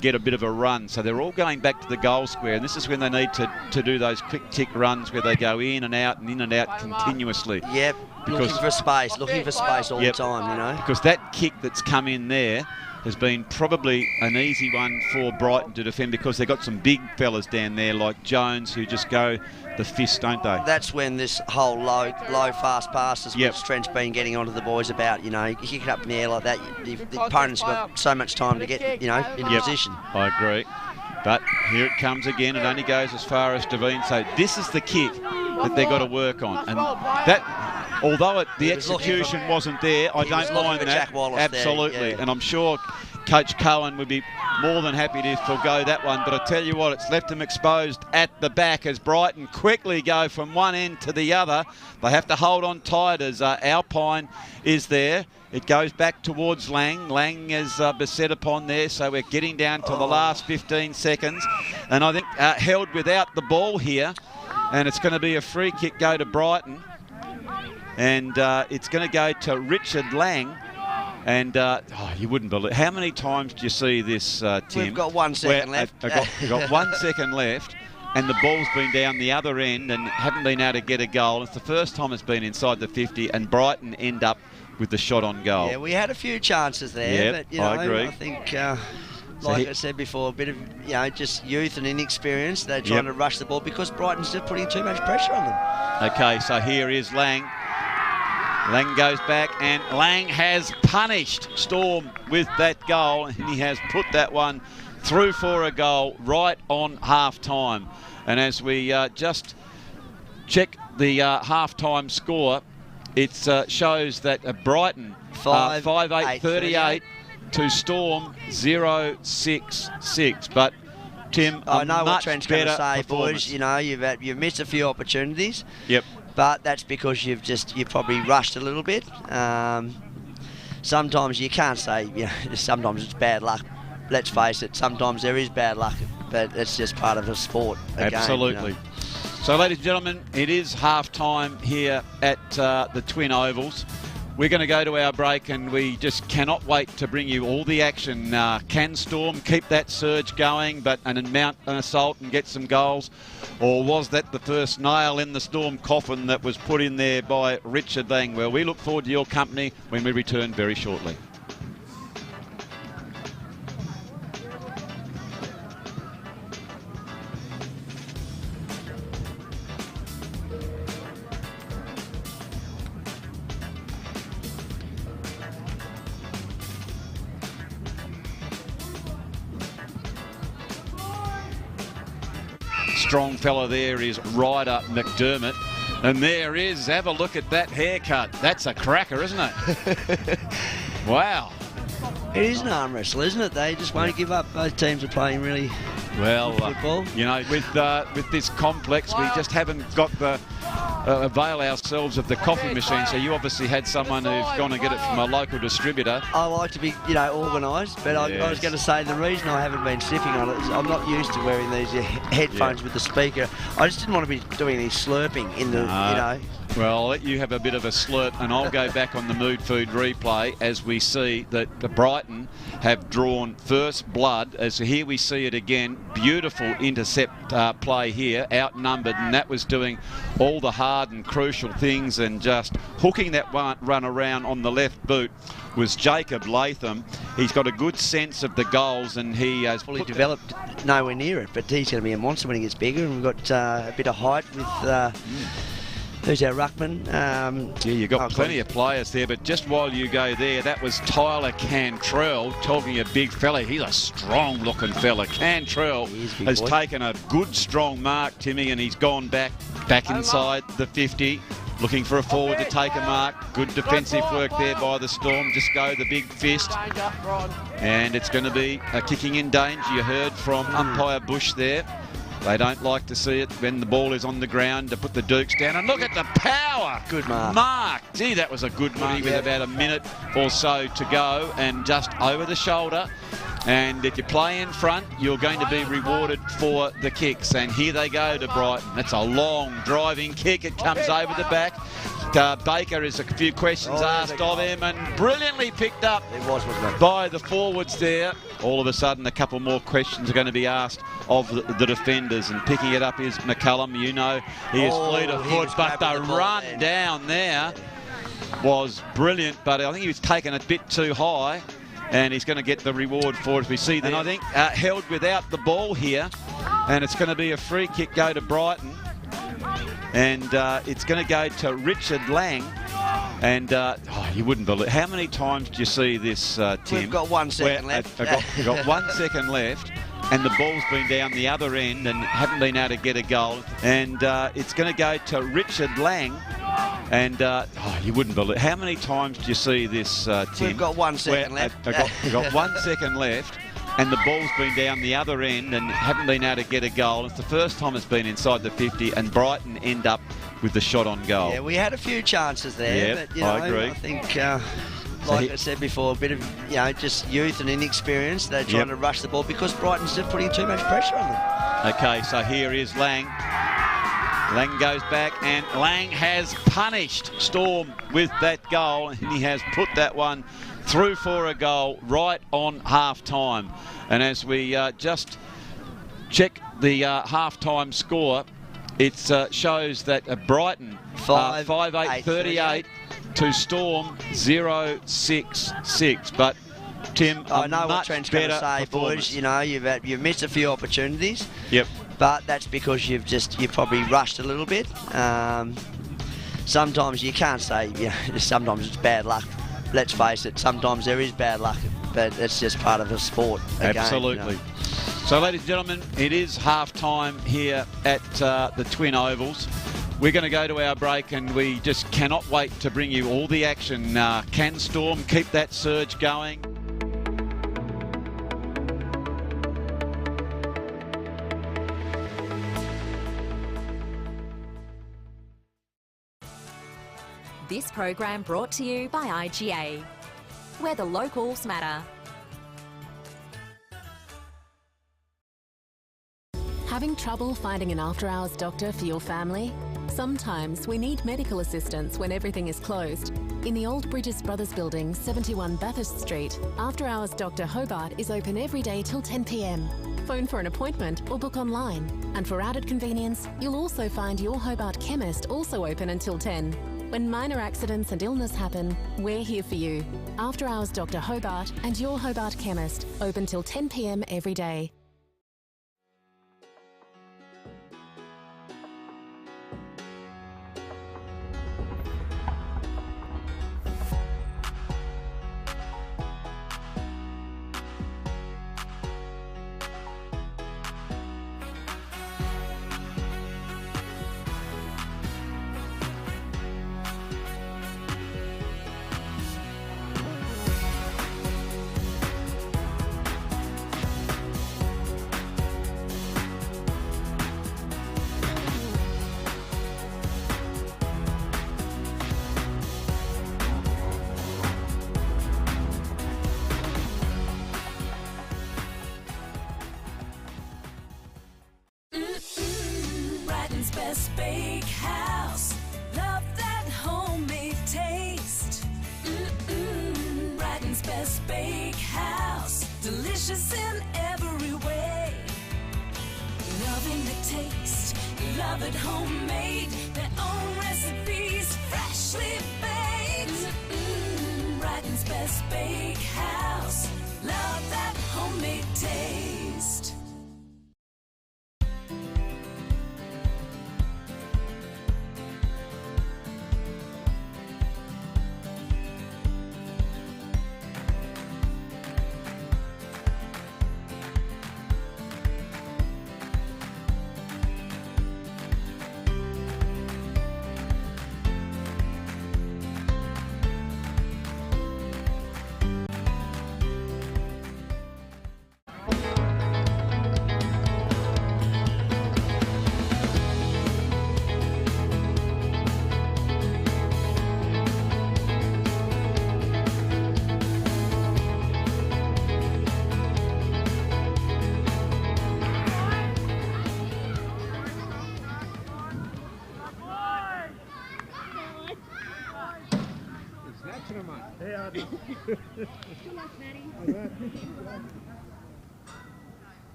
get a bit of a run. So they're all going back to the goal square, and this is when they need to do those quick tick runs where they go in and out continuously. Yep, looking for space all the time, you know. Because that kick that's come in there has been probably an easy one for Brighton to defend, because they've got some big fellas down there like Jones who just go the fist, don't they? That's when this whole low fast passes, which Trent's been getting onto the boys about, you know, you kick it up in the air like that, the opponent's got so much time to get, you know, into position. I agree. But here it comes again. It only goes as far as Devine. So this is the kick that they've got to work on. And that, although the execution wasn't there, I don't mind that. Absolutely. And I'm sure Coach Cohen would be more than happy to forgo that one. But I tell you what, it's left them exposed at the back as Brighton quickly go from one end to the other. They have to hold on tight as Alpine is there. It goes back towards Lang. Lang is beset upon there, so we're getting down to the last 15 seconds. And I think held without the ball here, and it's going to be a free kick go to Brighton. And it's going to go to Richard Lang. And you wouldn't believe, how many times do you see this, Tim? We've got 1 second left. We've got 1 second left, and the ball's been down the other end and haven't been able to get a goal. It's the first time it's been inside the 50, and Brighton end up with the shot on goal. Yeah, we had a few chances there, but you know, I agree. I think, like I said before, a bit of, you know, just youth and inexperience. They're trying to rush the ball because Brighton's just putting too much pressure on them. Okay, so here is Lang. Lang goes back, and Lang has punished Storm with that goal, and he has put that one through for a goal right on half-time. And as we just check the half-time score, it shows that Brighton 5-8-38 to Storm 0-6-6. But Tim, I know what Trent's going to say, boys. You know, you've missed a few opportunities. Yep. But that's because you've probably rushed a little bit. Sometimes you can't say, you know, sometimes it's bad luck. Let's face it, sometimes there is bad luck, but it's just part of the sport. Absolutely. Game, you know. So, ladies and gentlemen, it is half-time here at the Twin Ovals. We're going to go to our break, and we just cannot wait to bring you all the action. Can Storm keep that surge going, but mount an assault and get some goals? Or was that the first nail in the Storm coffin that was put in there by Richard Lang? Well, we look forward to your company when we return very shortly. Strong fella there is Ryder McDermott. And there is, have a look at that haircut. That's a cracker, isn't it? Wow. It is an arm wrestle, isn't it? They just won't give up. Both teams are playing really good football. You know, with this complex, we just haven't got the avail ourselves of the coffee machine. So you obviously had someone who's gone to get it from a local distributor. I like to be, you know, organised, but I was going to say the reason I haven't been sipping on it is I'm not used to wearing these headphones with the speaker. I just didn't want to be doing any slurping in the, you know. Well, I'll let you have a bit of a slurp, and I'll go back on the Mood Food replay as we see that the Brighton have drawn first blood. As here we see it again, beautiful intercept play here, outnumbered, and that was doing all the hard and crucial things, and just hooking that run around on the left boot was Jacob Latham. He's got a good sense of the goals, and he has fully developed, nowhere near it, but he's going to be a monster when he gets bigger, and we've got a bit of height with Who's our ruckman? Yeah, you've got plenty of players there, but just while you go there, that was Tyler Cantrell, talking a big fella. He's a strong-looking fella. Cantrell has taken a good, strong mark, Timmy, and he's gone back inside the 50, looking for a forward to take a mark. Good defensive work there by the Storm. Just go the big fist. And it's going to be a kicking in danger. You heard from umpire Bush there. They don't like to see it when the ball is on the ground to put the Dukes down. And look at the power. Good mark. Gee, that was a good mark with about a minute or so to go and just over the shoulder. And if you play in front, you're going to be rewarded for the kicks. And here they go to Brighton. That's a long driving kick. It comes over the back. Baker is a few questions asked of him and brilliantly picked up by the forwards there. All of a sudden, a couple more questions are going to be asked of the defenders, and picking it up is McCullum. You know, he is fleet of foot, but the run down there was brilliant, but I think he was taken a bit too high, and he's going to get the reward for it. We see that, I think, held without the ball here, and it's going to be a free kick go to Brighton. And it's going to go to Richard Lang. And you wouldn't believe how many times do you see this, Tim? We've got 1 second left. We've got 1 second left, and the ball's been down the other end and haven't been able to get a goal. And it's going to go to Richard Lang. And you wouldn't believe how many times do you see this, Tim? We've got 1 second left. We've got 1 second left. And the ball's been down the other end and haven't been able to get a goal. It's the first time it's been inside the 50, and Brighton end up with the shot on goal. Yeah, we had a few chances there, but I agree. I think, like I said before, a bit of just youth and inexperience. They're trying to rush the ball because Brighton's just putting too much pressure on them. Okay, so here is Lang. Lang goes back, and Lang has punished Storm with that goal, and he has put that one through for a goal right on half-time. And as we just check the half-time score, it shows that Brighton 5-8-38 to Storm 0-6-6. But Tim, I know what Trent's going to say, boys. You know, you've missed a few opportunities. Yep. But that's because you've probably rushed a little bit. Sometimes you can't say, sometimes it's bad luck. Let's face it, sometimes there is bad luck, but it's just part of the sport. Absolutely. So, ladies and gentlemen, it is half-time here at the Twin Ovals. We're going to go to our break, and we just cannot wait to bring you all the action. Can Storm keep that surge going? This program brought to you by IGA, where the locals matter. Having trouble finding an after-hours doctor for your family? Sometimes we need medical assistance when everything is closed. In the Old Bridges Brothers Building, 71 Bathurst Street, After-Hours Dr Hobart is open every day till 10 p.m. Phone for an appointment or book online. And for added convenience, you'll also find your Hobart Chemist also open until 10. When minor accidents and illness happen, we're here for you. After Hours Dr Hobart and your Hobart Chemist, open till 10 p.m. every day. Best Bakehouse, love that homemade taste. Brighton's Best Bakehouse, delicious in every way. Loving the taste, love it homemade, their own recipes, freshly baked. Brighton's Best Bakehouse, love that homemade taste.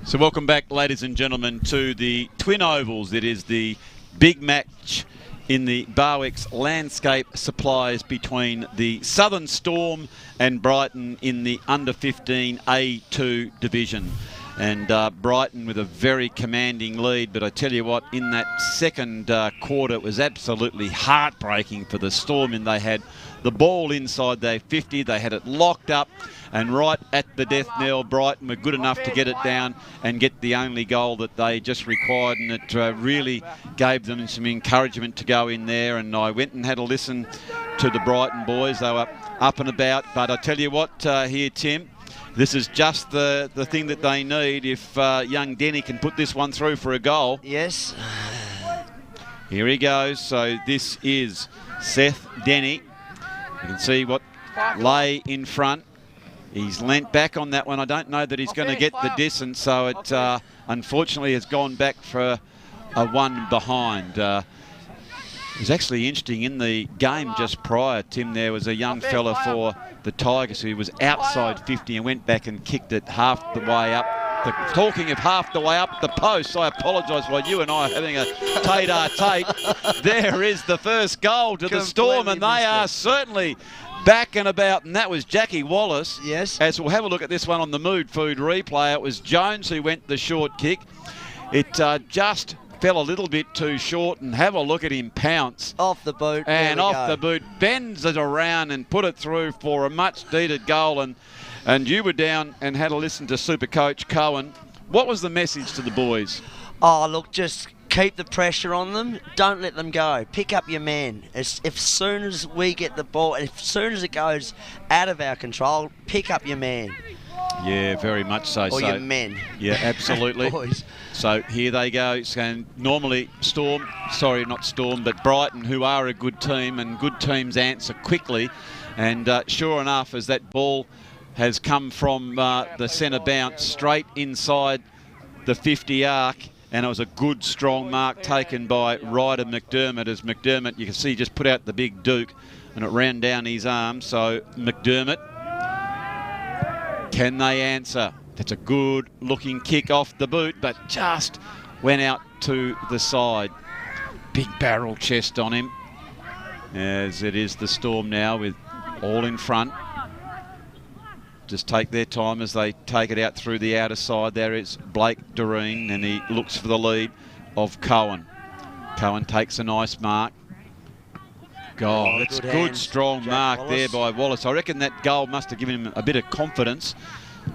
So welcome back, ladies and gentlemen, to the Twin Ovals. It is the big match in the Barwick's landscape supplies between the Southern Storm and Brighton in the under-15A2 division. And Brighton with a very commanding lead, but I tell you what, in that second quarter, it was absolutely heartbreaking for the Storm, and they had the ball inside their 50, they had it locked up, and right at the death knell, Brighton were good enough to get it down and get the only goal that they just required, and it really gave them some encouragement to go in there. And I went and had a listen to the Brighton boys. They were up and about, but I tell you what here, Tim, this is just the thing that they need. If young Denny can put this one through for a goal. Yes. Here he goes. So this is Seth Denny. You can see what lay in front. He's leant back on that one. I don't know that he's going to get the distance, so it unfortunately has gone back for a one behind. It was actually interesting in the game just prior, Tim, there was a young fella for the Tigers who was outside 50 and went back and kicked it half the way up. Talking of half the way up the post, I apologise while you and I are having a tate-a-tate. There is the first goal to the Storm, and they are certainly back and about, and that was Jackie Wallace. Yes. As we'll have a look at this one on the Mood Food replay, it was Jones who went the short kick. It just fell a little bit too short, and have a look at him pounce. Off the boot. And off the boot, bends it around and put it through for a much-needed goal. And you were down and had a listen to Super Coach Cohen. What was the message to the boys? Oh, look, just keep the pressure on them. Don't let them go. Pick up your man. As soon as we get the ball, as soon as it goes out of our control, pick up your man. Yeah, very much so. Or your men. Yeah, absolutely. Boys. So here they go. So normally not Storm, but Brighton, who are a good team, and good teams answer quickly. And sure enough, as that ball has come from the centre bounce straight inside the 50 arc, and it was a good strong mark taken by Ryder McDermott, as McDermott, you can see, just put out the big Duke and it ran down his arm. So McDermott, can they answer? That's a good looking kick off the boot, but just went out to the side. Big barrel chest on him, as it is the Storm now with all in front. Just take their time as they take it out through the outer side. There is Blake Doreen, and he looks for the lead of Cohen. Cohen takes a nice mark. Goal. That's a good strong mark there by Wallace. I reckon that goal must have given him a bit of confidence.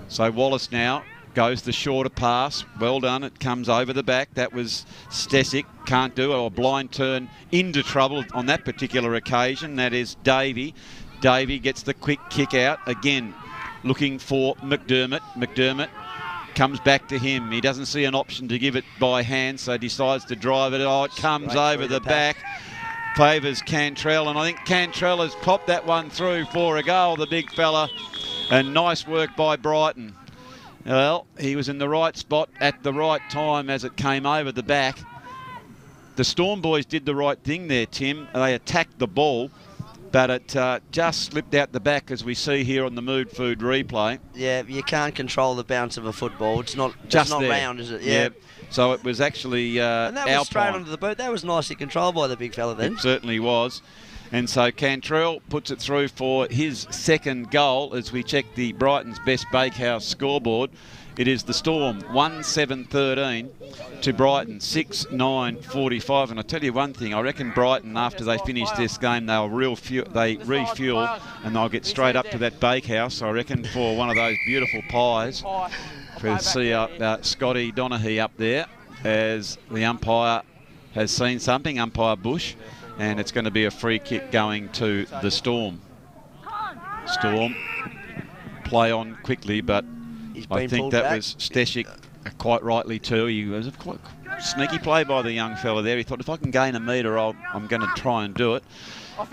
So Wallace now goes the shorter pass. Well done. It comes over the back. That was Stesic. Can't do it. Or blind turn into trouble on that particular occasion. That is Davey. Davey gets the quick kick out. Again, looking for McDermott. McDermott comes back to him. He doesn't see an option to give it by hand, so decides to drive it. Oh, it comes over the back. Favours Cantrell, and I think Cantrell has popped that one through for a goal, the big fella. And nice work by Brighton. Well, he was in the right spot at the right time as it came over the back. The Storm boys did the right thing there, Tim. They attacked the ball, but it just slipped out the back, as we see here on the Mood Food replay. Yeah, you can't control the bounce of a football. It's not round, is it? Yeah. So it was actually and that was straight onto the boot. That was nicely controlled by the big fella then. It certainly was. And so Cantrell puts it through for his second goal as we check the Brighton's Best Bakehouse scoreboard. It is the Storm 1-7-13 to Brighton 6-9-45. And I tell you one thing, I reckon Brighton, after they finish this game, they'll refuel and they'll get straight up to that bakehouse, I reckon, for one of those beautiful pies. We'll see Scotty Donaghy up there as the umpire has seen something, umpire Bush, and it's going to be a free kick going to the Storm. Storm play on quickly, but I think that was Stesic quite rightly too. He was a quite sneaky play by the young fella there. He thought, if I can gain a metre, I'm going to try and do it.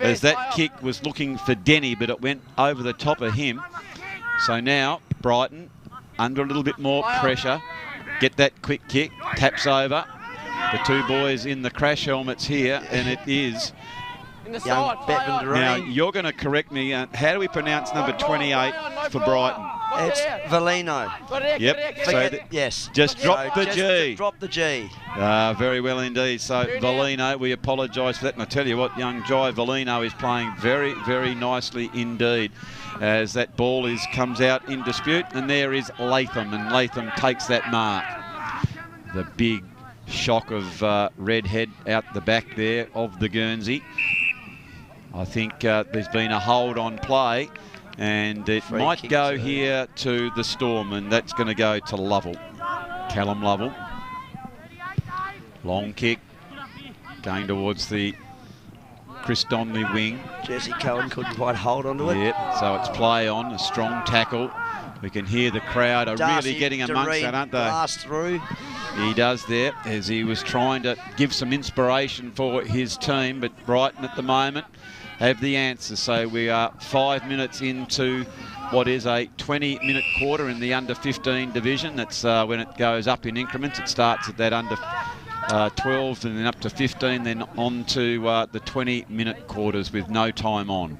As that kick was looking for Denny, but it went over the top of him. So now Brighton under a little bit more pressure. Get that quick kick, taps over. the two boys in the crash helmets here, and it is young Bevan Doreen. Now, you're going to correct me. How do we pronounce number 28 for Brighton? It's Valino. Yep. So yes. Just drop the G. Drop the G. Very well indeed. So Valino, we apologise for that. And I tell you what, young Jai Valino is playing very, very nicely indeed, as that ball comes out in dispute. And there is Latham, and Latham takes that mark. The big shock of Redhead out the back there of the Guernsey. I think there's been a hold on play, and it might go here to the Storm, and that's going to go to Lovell. Callum Lovell. Long kick going towards the Chris Donnelly wing. Jesse Cohen couldn't quite hold onto it. Yep, so it's play on, a strong tackle. We can hear the crowd are really getting amongst that, aren't they? Blast through. He does there, as he was trying to give some inspiration for his team, but Brighton at the moment have the answer. So we are 5 minutes into what is a 20-minute quarter in the under-15 division. That's when it goes up in increments. It starts at that under 12 and then up to 15, then on to the 20-minute quarters with no time on.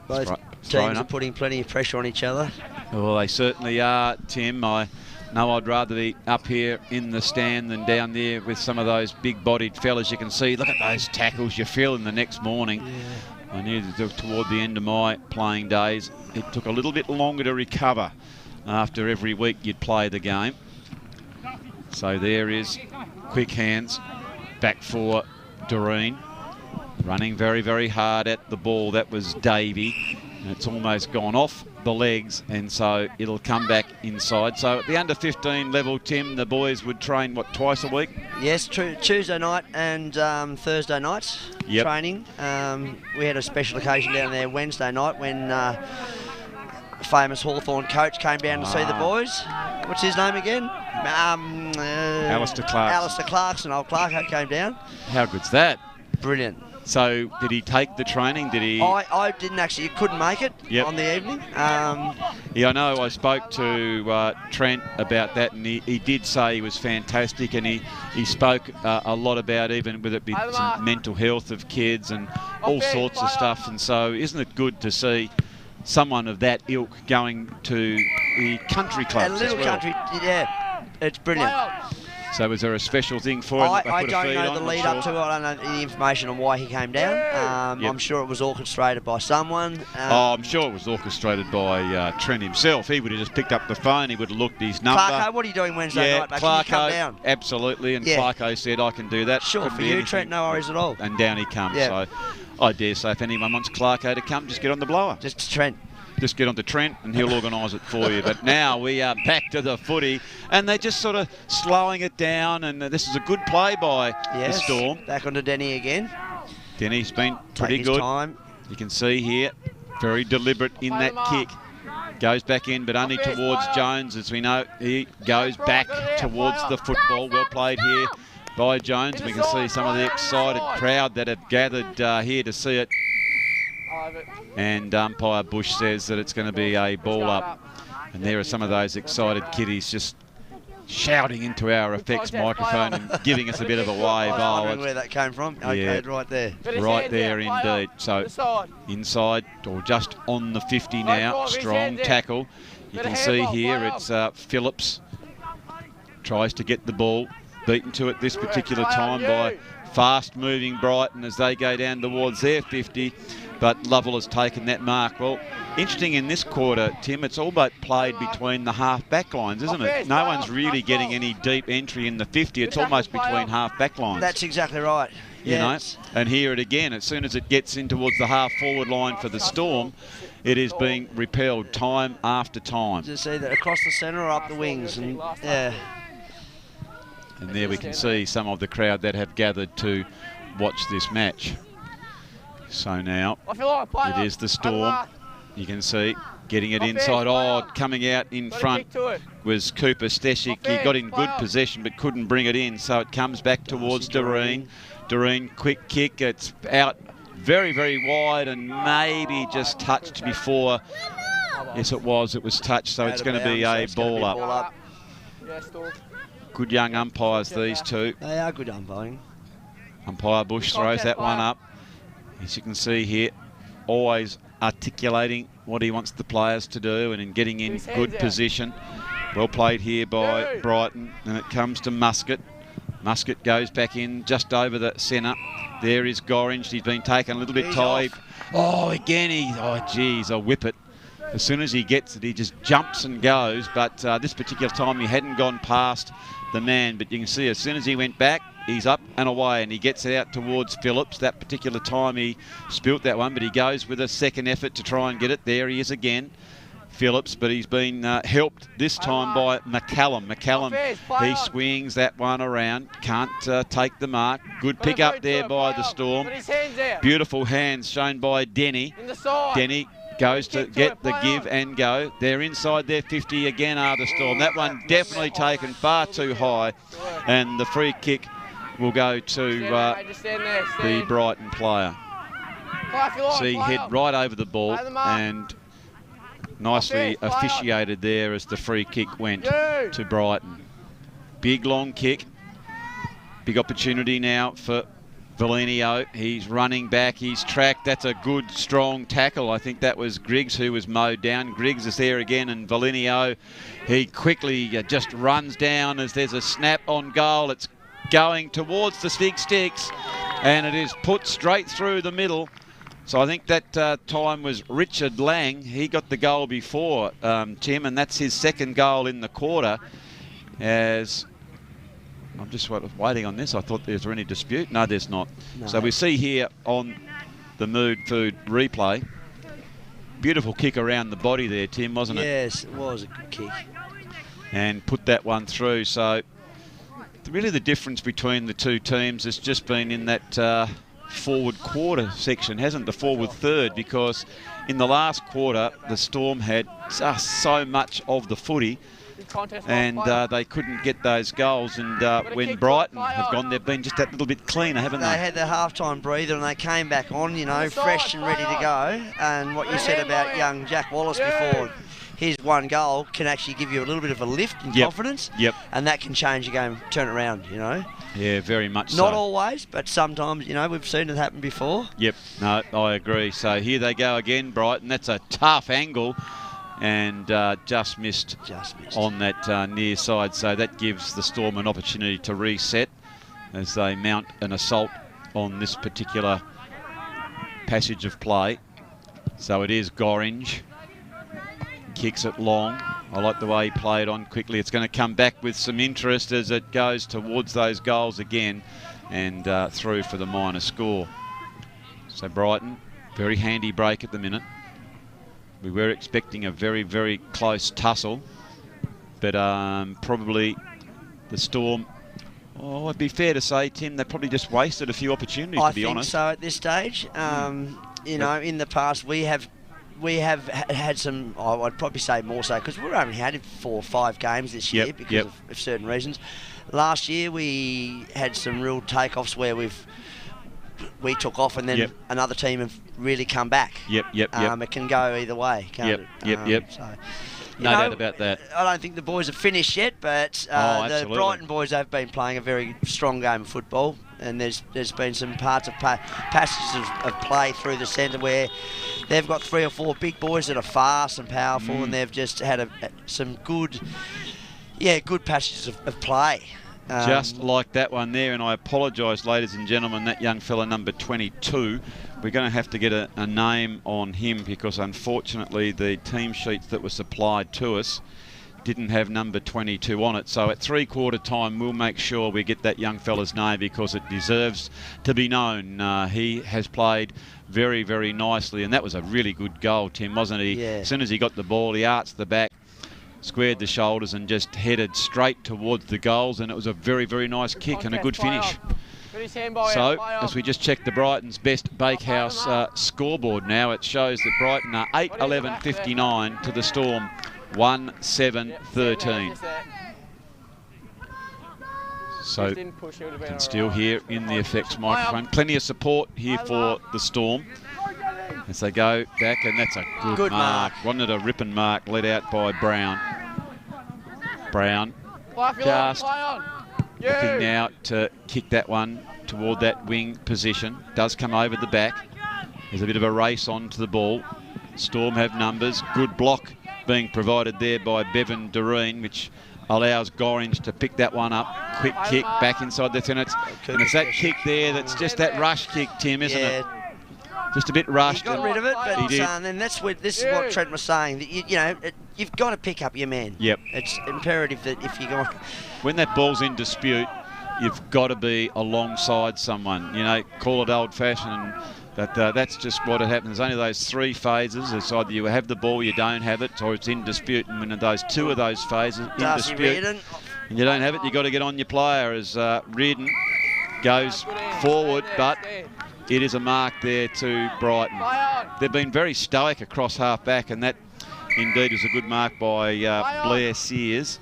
Both teams are putting plenty of pressure on each other. Well, they certainly are, Tim. I know I'd rather be up here in the stand than down there with some of those big-bodied fellas. You can see, look at those tackles you feel in the next morning. Yeah. I knew that toward the end of my playing days, it took a little bit longer to recover after every week you'd play the game. So there is quick hands back for Doreen. Running very, very hard at the ball. That was Davey. And it's almost gone off the legs, and so it'll come back inside. So at the under-15 level, Tim, the boys would train, what, twice a week? Yes, Tuesday night and Thursday nights training. We had a special occasion down there Wednesday night when famous Hawthorn coach came down to see the boys. What's his name again? Alistair Clarkson. Alistair Clarkson, old Clarko came down. How good's that? Brilliant. So did he take the training? Did he? I didn't actually. Couldn't make it on the evening. Yeah, I know. I spoke to Trent about that, and he did say he was fantastic, and he spoke a lot about even with it be some mental health of kids and all sorts of stuff. And so isn't it good to see someone of that ilk going to the country clubs a little as well? Country, yeah. It's brilliant. So was there a special thing for him? I don't know the lead up to it. I don't know the information on why he came down. I'm sure it was orchestrated by someone. I'm sure it was orchestrated by Trent himself. He would have just picked up the phone. He would have looked his number. Clarko, what are you doing Wednesday night? Clarko, come down? Absolutely. And Clarko said, I can do that. Sure, Couldn't for you, Trent, no worries at all. And down he comes. So I dare say if anyone wants Clarko to come, just get on the blower. Just Trent. Just get on to Trent and he'll organise it for you. But now we are back to the footy, and they're just sort of slowing it down, and this is a good play by the Storm. Back onto Denny again. Denny's been pretty good. Time. You can see here, very deliberate in that kick. Goes back in, but only towards Jones. As we know, he goes back towards the football. Well played here by Jones. We can see some of the excited crowd that have gathered here to see it. And umpire Bush says that it's going to be a ball up. And there are some of those excited kiddies just shouting into our effects microphone and giving us a bit of a wave. I was wondering where that came from. Okay, right there. Right there indeed. So inside or just on the 50 now. Strong tackle. You can see here it's Phillips. Tries to get the ball. Beaten to it this particular time by fast-moving Brighton as they go down towards their 50. But Lovell has taken that mark. Well, interesting in this quarter, Tim, it's all but played between the half-back lines, isn't it? No one's really getting any deep entry in the 50. It's almost between half-back lines. That's exactly right. You know, and here it again, as soon as it gets in towards the half-forward line for the Storm, it is being repelled time after time. Just see that across the centre or up the wings. And and there we can see some of the crowd that have gathered to watch this match. So now it is the Storm. You can see getting it inside. Oh, coming out in front was Cooper Steshik. He got in good possession but couldn't bring it in. So it comes back towards Doreen. Doreen, quick kick. It's out very, very wide and maybe just touched before. Yes, it was. It was touched. So it's going to be a ball up. Good young umpires, these two. They are good umpiring. Umpire Bush throws that one up. As you can see here, always articulating what he wants the players to do and in getting in good position. Well played here by Brighton, and it comes to Muscat. Muscat goes back in just over the centre. There is Gorringe. He's been taken a little bit tight. Oh, again, geez, I'll whip it. As soon as he gets it, he just jumps and goes. But this particular time, he hadn't gone past the man. But you can see as soon as he went back, he's up and away, and he gets it out towards Phillips. That particular time, he spilt that one, but he goes with a second effort to try and get it. There he is again, Phillips, but he's been helped this time by McCallum. He swings that one around, can't take the mark. Good pick up there by the Storm. Beautiful hands shown by Denny. Denny goes to get the give and go. They're inside their 50 again, are the Storm. That one definitely taken far too high, and the free kick will go to the Brighton player. See, head right over the ball and nicely officiated there as the free kick went to Brighton. Big long kick. Big opportunity now for Valenio. He's running back. He's tracked. That's a good, strong tackle. I think that was Griggs who was mowed down. Griggs is there again, and Valenio, he quickly just runs down as there's a snap on goal. It's going towards the sticks, and it is put straight through the middle. So I think that time was Richard Lang. He got the goal before, Tim, and that's his second goal in the quarter. As I'm just waiting on this. I thought there's any dispute. No, there's not. No. So we see here on the Mood Food replay, beautiful kick around the body there, Tim, wasn't it? Yes, it was a good kick. And put that one through. So really the difference between the two teams has just been in that forward quarter section, hasn't the forward third, because in the last quarter the Storm had just so much of the footy and they couldn't get those goals, and when Brighton have gone, they've been just that little bit cleaner, haven't they? They had their half-time breather and they came back on, you know, fresh and ready to go. And what you said about young Jack Wallace before, his one goal can actually give you a little bit of a lift in confidence. And that can change your game, turn it around, you know. Yeah, very much so. Not always, but sometimes, you know, we've seen it happen before. Yep, no, I agree. So here they go again, Brighton. That's a tough angle, and just missed on that near side. So that gives the Storm an opportunity to reset as they mount an assault on this particular passage of play. So it is Gorringe. Kicks it long. I like the way he played on quickly. It's going to come back with some interest as it goes towards those goals again and through for the minor score. So Brighton, very handy break at the minute. We were expecting a very, very close tussle, but probably the Storm, it'd be fair to say, Tim, they probably just wasted a few opportunities, to be honest. I think so at this stage. You know, in the past we have had some, I'd probably say more so, because we've only had 4 or 5 games this year because of certain reasons. Last year we had some real takeoffs where we took off and then another team have really come back. It can go either way, can't it? So, no doubt about that. I don't think the boys have finished yet, but the Brighton boys have been playing a very strong game of football, and there's been some parts of passages of play through the centre where they've got 3 or 4 big boys that are fast and powerful, and they've just had some good passages of play. Just like that one there, and I apologise, ladies and gentlemen, that young fella number 22, we're going to have to get a name on him because unfortunately the team sheets that were supplied to us didn't have number 22 on it. So at 3/4 time we'll make sure we get that young fella's name because it deserves to be known. He has played very, very nicely, and that was a really good goal, Tim, wasn't he? Yeah. As soon as he got the ball, he arched the back, squared the shoulders and just headed straight towards the goals, and it was a very, very nice kick and a good finish. So, as we just check the Brighton's Best Bakehouse scoreboard now, it shows that Brighton are 8-11-59 to the Storm 1-7-13. So, you can still hear in the effects microphone. Plenty of support here for the Storm as they go back, and that's a good mark. Wasn't it a ripping mark led out by Brown? Brown just looking now to kick that one toward that wing position. Does come over the back. There's a bit of a race on to the ball. Storm have numbers. Good block being provided there by Bevan Doreen, which allows Gorringe to pick that one up. Quick kick back inside the 10. And it's that kick there that's just that rush kick, Tim, isn't it? Just a bit rushed. He got rid of it, but he did. And this is what Trent was saying. That you know, you've got to pick up your man. Yep. It's imperative that if you go... When that ball's in dispute, you've got to be alongside someone. You know, call it old-fashioned, but that's just what it happens. There's only those 3 phases. It's either you have the ball, you don't have it, or it's in dispute. And when those 2 of those phases in dispute, and you don't have it, you've got to get on your player. As Reardon goes forward, but it is a mark there to Brighton. They've been very stoic across half-back, and that indeed is a good mark by Blair Sears.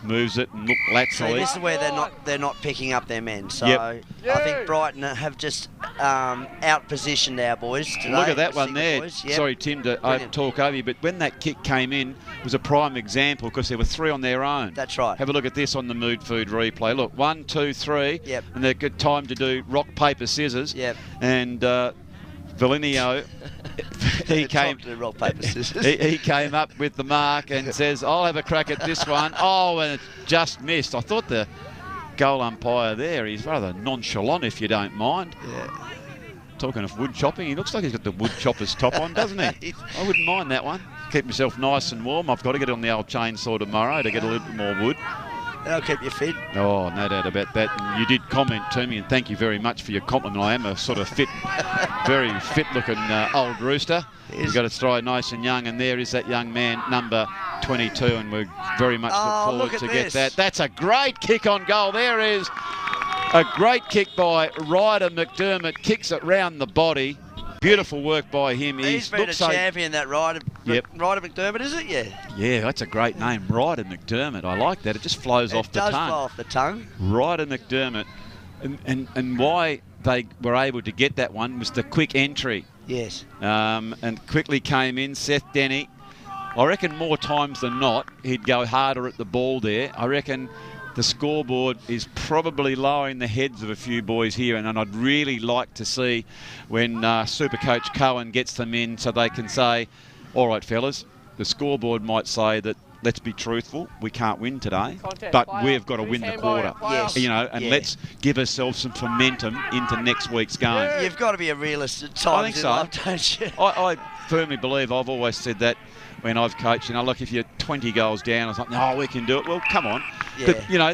Moves it and look laterally. So this is where they're not picking up their men. So Yep. I think Brighton have just out-positioned our boys today. Look at that one there. Boys. Yep. Sorry, Tim, to talk over you, but when that kick came in, it was a prime example because there were 3 on their own. That's right. Have a look at this on the Mood Food replay. Look, 1, 2, 3. Yep. And they've got time to do rock, paper, scissors. Yep. And Valinio, he came to rock, paper, scissors. he came up with the mark and says, I'll have a crack at this one. Oh, and it just missed. I thought the goal umpire there, he's rather nonchalant, if you don't mind. Yeah. Talking of wood chopping, he looks like he's got the wood chopper's top on, doesn't he? I wouldn't mind that one. Keep myself nice and warm. I've got to get on the old chainsaw tomorrow to get a little bit more wood. That'll keep you fit. Oh, no doubt about that. And you did comment to me, and thank you very much for your compliment. I am a sort of fit, very fit-looking old rooster. You've got to throw nice and young, and there is that young man, number 22, and we very much look forward to get that. That's a great kick on goal. There is a great kick by Ryder McDermott. Kicks it round the body. Beautiful work by him. He's been a champion, that Ryder. Yep. Ryder McDermott, is it? Yeah. Yeah, that's a great name, Ryder McDermott. I like that. It just flows off the tongue. It does flow off the tongue. Ryder McDermott. And why they were able to get that one was the quick entry. Yes. And quickly came in, Seth Denny. I reckon more times than not, he'd go harder at the ball there. I reckon the scoreboard is probably lowering the heads of a few boys here, and I'd really like to see when Supercoach Cohen gets them in so they can say, all right, fellas, the scoreboard might say that let's be truthful, we can't win today, but we've got to win the quarter. Yes. You know, and let's give ourselves some momentum into next week's game. You've got to be a realist at times in life, don't you? I firmly believe, I've always said that when I've coached, you know, look, if you're 20 goals down or something, oh, we can do it. Well, come on. Yeah. But, you know,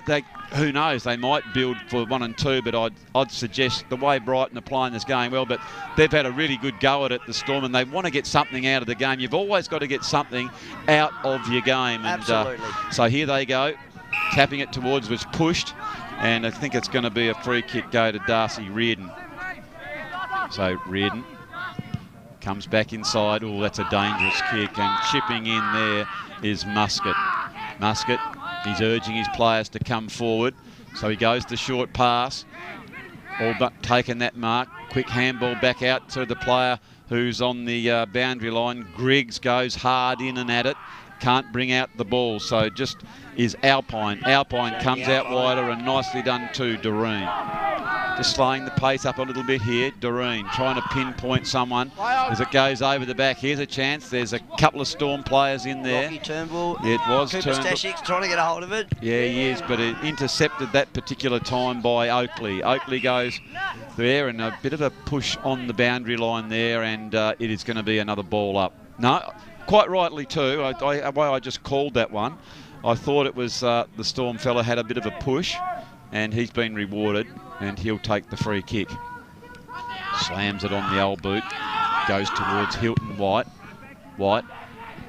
who knows? They might build for 1 and 2, but I'd suggest the way Brighton are playing this game well, but they've had a really good go at it, the Storm, and they want to get something out of the game. You've always got to get something out of your game. And, absolutely. So here they go. Tapping it towards was pushed, and I think it's going to be a free kick go to Darcy Reardon. So Reardon comes back inside. Oh, that's a dangerous kick. And chipping in there is Muscat. Muscat, he's urging his players to come forward. So he goes the short pass. All but taking that mark. Quick handball back out to the player who's on the boundary line. Griggs goes hard in and at it. Can't bring out the ball. So just is Alpine. Alpine comes out wider, and nicely done to Doreen. Just slowing the pace up a little bit here. Doreen trying to pinpoint someone as it goes over the back. Here's a chance. There's a couple of Storm players in there. Rocky Turnbull. It was Cooper Turnbull. Stashik's trying to get a hold of it. Yeah, he is, but it intercepted that particular time by Oakley. Oakley goes there, and a bit of a push on the boundary line there, and it is going to be another ball up. No, quite rightly too. The way I just called that one, I thought it was the Storm fella had a bit of a push, and he's been rewarded, and he'll take the free kick. Slams it on the old boot. Goes towards Hilton White. White,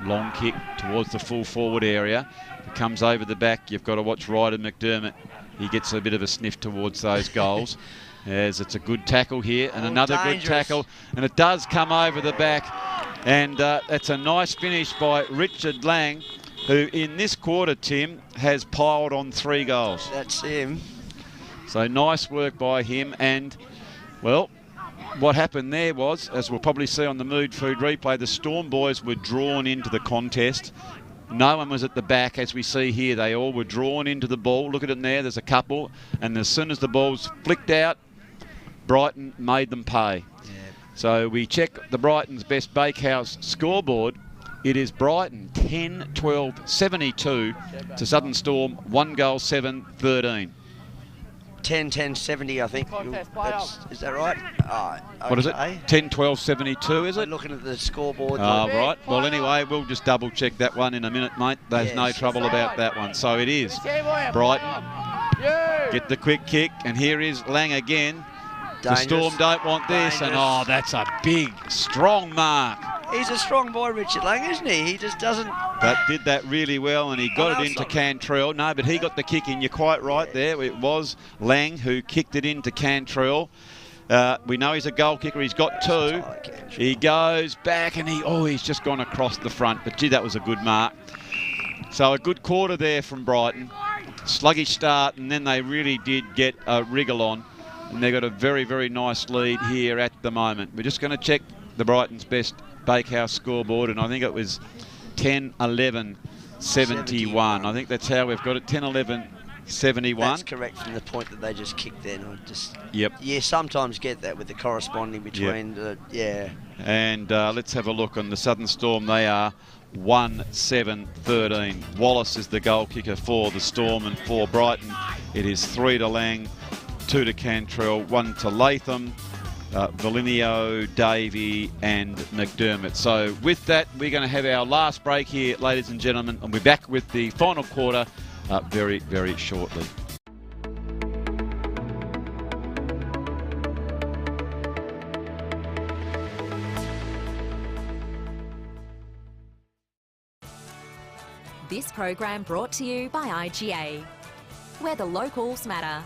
long kick towards the full forward area. It comes over the back. You've got to watch Ryder McDermott. He gets a bit of a sniff towards those goals. As it's a good tackle here, and another dangerous. good tackle. And it does come over the back. And it's a nice finish by Richard Lang, who in this quarter, Tim, has piled on 3 goals. That's him. So nice work by him. And, well, what happened there was, as we'll probably see on the Mood Food replay, the Storm boys were drawn into the contest. No one was at the back, as we see here. They all were drawn into the ball. Look at it there. There's a couple. And as soon as the ball's flicked out, Brighton made them pay. Yeah. So we check the Brighton's Best Bakehouse scoreboard. It is Brighton 10-12-72 to Southern Storm 1 goal 7-13. 10-10-70, I think. Is that right? Okay. What is it? 10-12-72, is it? I'm looking at the scoreboard. Oh, right. Well, anyway, we'll just double check that one in a minute, mate. There's no trouble about that one. So it is Brighton. Get the quick kick, and here is Lang again. Dangerous. The Storm don't want this, and oh, that's a big, strong mark. He's a strong boy, Richard Lang, isn't he? He just doesn't... But did that really well, and he got it into Cantrell. No, but he got the kick in. You're quite right there. It was Lang who kicked it into Cantrell. We know he's a goal kicker. He's got two. He goes back, and he's just gone across the front. But, gee, that was a good mark. So a good quarter there from Brighton. Sluggish start, and then they really did get a wriggle on. And they've got a very, very nice lead here at the moment. We're just going to check the Brighton's Best Bakehouse scoreboard, and I think it was 10-11-71. I think that's how we've got it, 10-11-71. That's correct from the point that they just kicked then. Yep. Yeah, sometimes get that with the corresponding between yeah. And let's have a look on the Southern Storm. They are 1-7-13. Wallace is the goal kicker for the Storm, and for Brighton it is 3 to Lang, 2 to Cantrell, 1 to Latham, Valinio, Davey and McDermott. So with that, we're going to have our last break here, ladies and gentlemen, and we'll be back with the final quarter very, very shortly. This program brought to you by IGA, where the locals matter.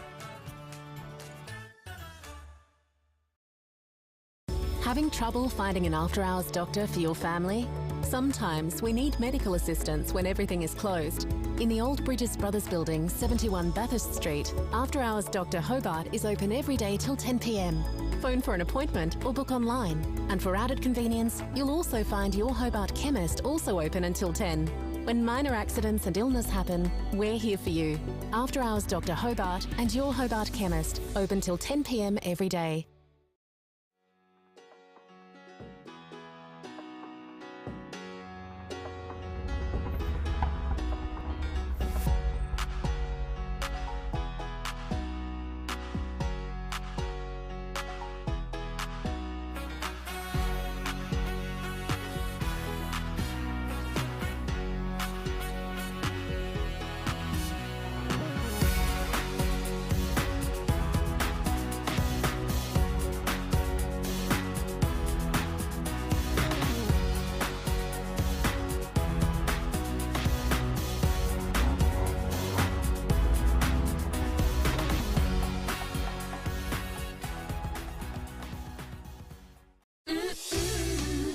Having trouble finding an after-hours doctor for your family? Sometimes we need medical assistance when everything is closed. In the Old Bridges Brothers Building, 71 Bathurst Street, After-Hours Dr Hobart is open every day till 10 p.m. Phone for an appointment or book online. And for added convenience, you'll also find your Hobart Chemist also open until 10. When minor accidents and illness happen, we're here for you. After-Hours Dr Hobart and your Hobart Chemist, open till 10 p.m. every day.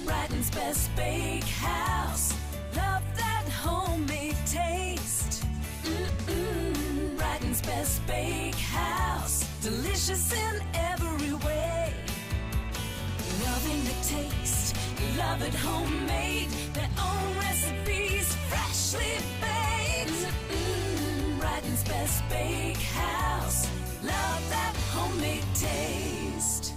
Brighton's Best Bakehouse. Love that homemade taste. Brighton's Best Bakehouse. Delicious in every way. Loving the taste. Love it homemade. Their own recipes. Freshly baked. Brighton's Best Bakehouse. Love that homemade taste.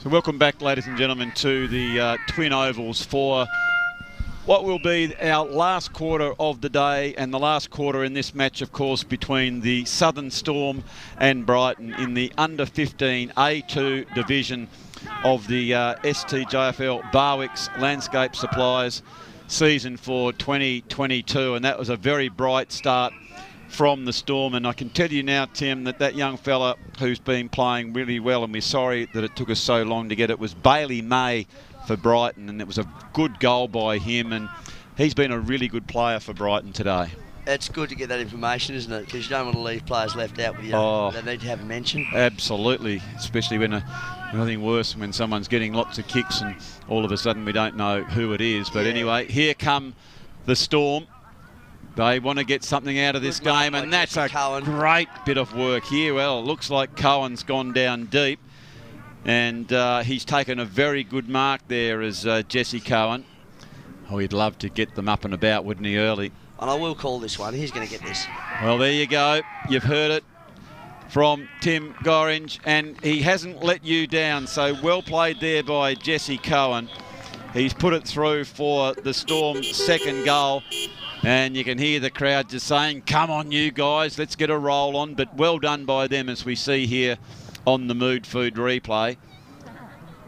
So welcome back, ladies and gentlemen, to the Twin Ovals for what will be our last quarter of the day, and the last quarter in this match, of course, between the Southern Storm and Brighton in the U15A2 division of the STJFL Barwick's Landscape Supplies season for 2022. And that was a very bright start from the Storm, and I can tell you now, Tim, that young fella who's been playing really well, and we're sorry that it took us so long to get it, was Bailey May for Brighton, and it was a good goal by him, and he's been a really good player for Brighton today. It's good to get that information, isn't it? Because you don't want to leave players left out with you. They need to have a mention. Absolutely, especially when nothing worse when someone's getting lots of kicks and all of a sudden we don't know who it is. But anyway, here come the Storm. They want to get something out of this game, and that's a great bit of work here. Well, it looks like Cohen's gone down deep, and he's taken a very good mark there as Jesse Cohen. Oh, he'd love to get them up and about, wouldn't he, early? And I will call this one. He's going to get this. Well, there you go. You've heard it from Tim Gorringe, and he hasn't let you down. So well played there by Jesse Cohen. He's put it through for the Storm's second goal. And you can hear the crowd just saying, come on you guys, let's get a roll on. But well done by them, as we see here on the Mood Food replay.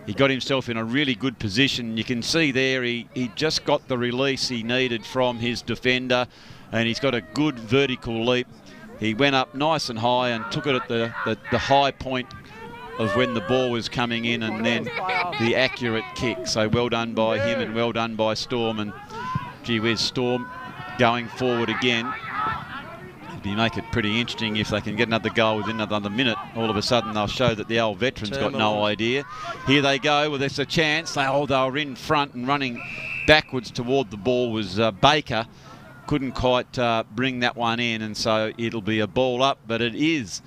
He got himself in a really good position. You can see there he just got the release he needed from his defender, and he's got a good vertical leap. He went up nice and high and took it at the high point of when the ball was coming in, and then the accurate kick. So well done by him, and well done by Storm. And gee whiz, Storm going forward again. It'd make it pretty interesting if they can get another goal within another minute. All of a sudden they'll show that the old veteran's got no idea. Here they go. Well, there's a chance. They were in front, and running backwards toward the ball was Baker. Couldn't quite bring that one in, and so it'll be a ball up, but it is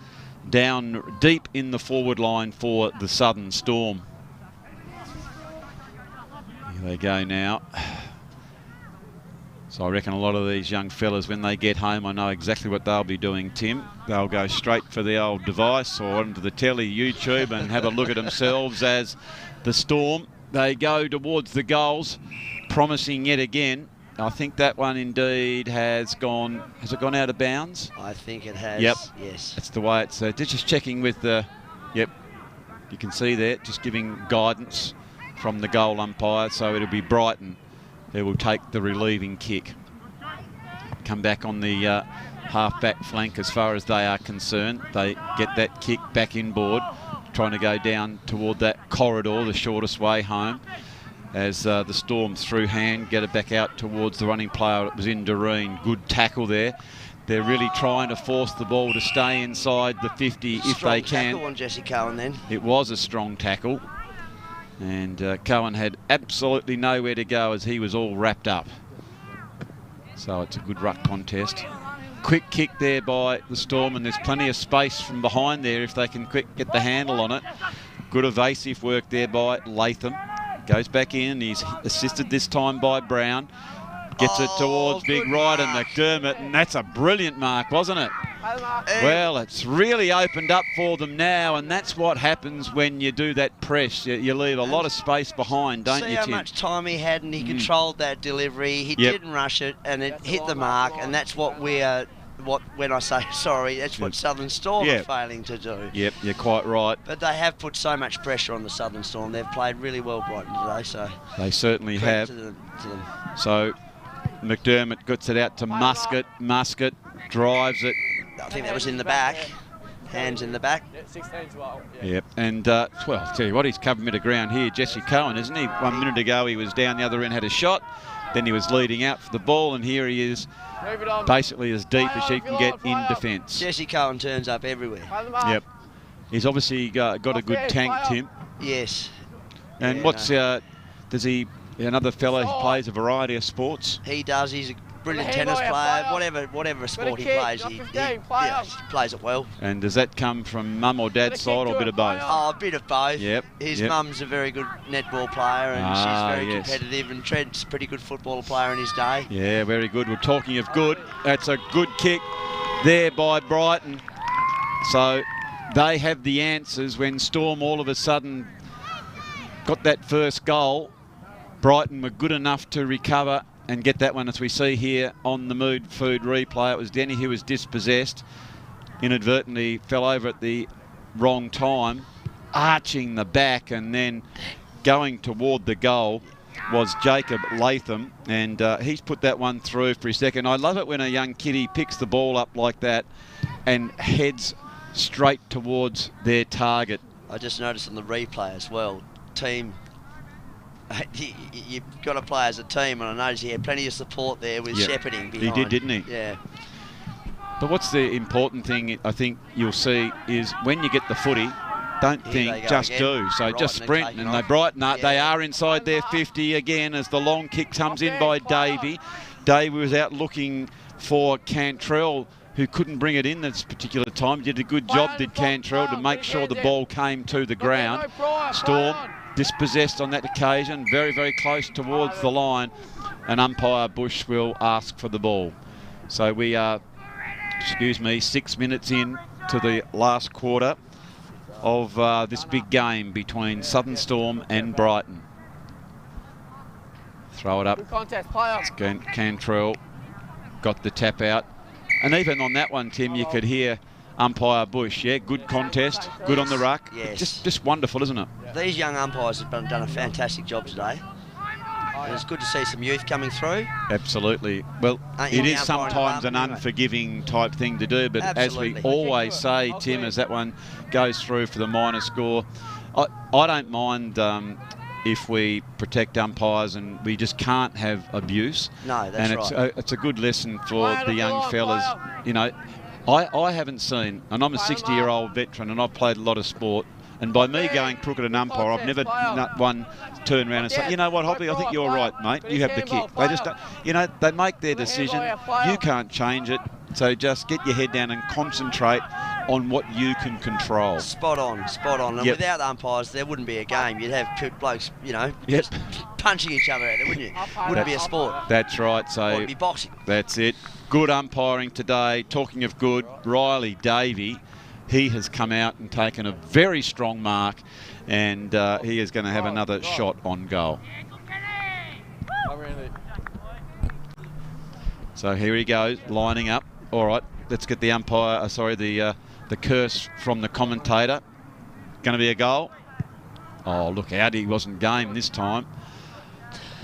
down deep in the forward line for the Southern Storm. Here they go now. So I reckon a lot of these young fellas, when they get home, I know exactly what they'll be doing, Tim. They'll go straight for the old device or onto the telly, YouTube, and have a look at themselves as the Storm. They go towards the goals, promising yet again. I think that one indeed has gone out of bounds? I think it has, yep. Yes. That's the way it's, just checking with the, yep, you can see there, just giving guidance from the goal umpire. So it'll be Brighton who will take the relieving kick. Come back on the half-back flank as far as they are concerned. They get that kick back inboard, trying to go down toward that corridor, the shortest way home, as the Storm through hand get it back out towards the running player. It was in Doreen. Good tackle there. They're really trying to force the ball to stay inside the 50 if they can. Tackle on Jesse Cohen then. It was a strong tackle. And Cohen had absolutely nowhere to go as he was all wrapped up. So it's a good ruck contest. Quick kick there by the Storm, and there's plenty of space from behind there if they can quick get the handle on it. Good evasive work there by Latham. Goes back in, he's assisted this time by Brown. Gets it towards Big Right and McDermott, and that's a brilliant mark, wasn't it? Well, it's really opened up for them now, and that's what happens when you do that press. You leave a lot of space behind, don't you, Tim? See how much time he had, and he controlled that delivery. He didn't rush it, and it hit the mark, and that's what we're... when I say sorry, that's what Southern Storm are failing to do. Yep, you're quite right. But they have put so much pressure on the Southern Storm. They've played really well Brighton today, so... They certainly have. To them. So McDermott gets it out to Muscat. Muscat drives it. I think that was in the back. Hands in the back. Yep, and well, I'll tell you what, he's covered a bit of ground here. Jesse Cohen, isn't he? 1 minute ago he was down the other end, had a shot. Then he was leading out for the ball, and here he is, basically as deep as he can get in defence. Jesse Cohen turns up everywhere. Yep. He's obviously got a good tank, Tim. Yes. And what's, does he, another fellow who plays a variety of sports? He does. He's a brilliant tennis player. Whatever sport he plays, he plays it well. And does that come from mum or dad's side, or a bit of both? Oh, a bit of both. Yep. His mum's a very good netball player, and she's very competitive, and Trent's a pretty good football player in his day. Yeah, very good. We're talking of good. That's a good kick there by Brighton. So they have the answers when Storm all of a sudden got that first goal, Brighton were good enough to recover and get that one, as we see here on the Mood Food replay. It was Denny who was dispossessed, inadvertently fell over at the wrong time, arching the back, and then going toward the goal was Jacob Latham, and he's put that one through for his second. I love it when a young kiddie picks the ball up like that and heads straight towards their target. I just noticed on the replay as well, team, you've got to play as a team, and I noticed he had plenty of support there with shepherding behind. He did, didn't he? Yeah. But what's the important thing I think you'll see is when you get the footy, don't think, just again. do. So Brighton, just sprint, and they Brighton, they are inside their 50 again as the long kick comes in by Davey. Davey was out looking for Cantrell, who couldn't bring it in this particular time. Did a good job, did Cantrell, to make sure the ball came to the ground. Storm dispossessed on that occasion, very, very close towards the line, and umpire Bush will ask for the ball. So we are, 6 minutes in to the last quarter of this big game between Southern Storm and Brighton. Throw it up. Cantrell got the tap out. And even on that one, Tim, you could hear umpire Bush. Yeah, good contest, good on the ruck. Yes. Just wonderful, isn't it? These young umpires have done a fantastic job today. And it's good to see some youth coming through. Absolutely. Well, it is sometimes an unforgiving type thing to do, but Absolutely. as we always say, Tim, as that one goes through for the minor score, I don't mind if we protect umpires, and we just can't have abuse. No, that's right. And it's a good lesson for the young fellas. You know, I haven't seen, and I'm a 60-year-old veteran, and I've played a lot of sport, and by me going crooked an umpire, I've never one turn around and say, you know what, Hoppy, I think you're right, mate. You have the kick. They just don't, you know, they make their decision. You can't change it. So just get your head down and concentrate on what you can control. Spot on, spot on. And without the umpires, there wouldn't be a game. You'd have blokes, you know, just punching each other out there, wouldn't you? Wouldn't be a sport. That's right. So it'd be boxing. That's it. Good umpiring today. Talking of good, Riley Davey, he has come out and taken a very strong mark, and he is going to have another shot on goal. So here he goes, lining up. All right, let's get the umpire, the curse from the commentator. Going to be a goal. Oh, look out, he wasn't game this time.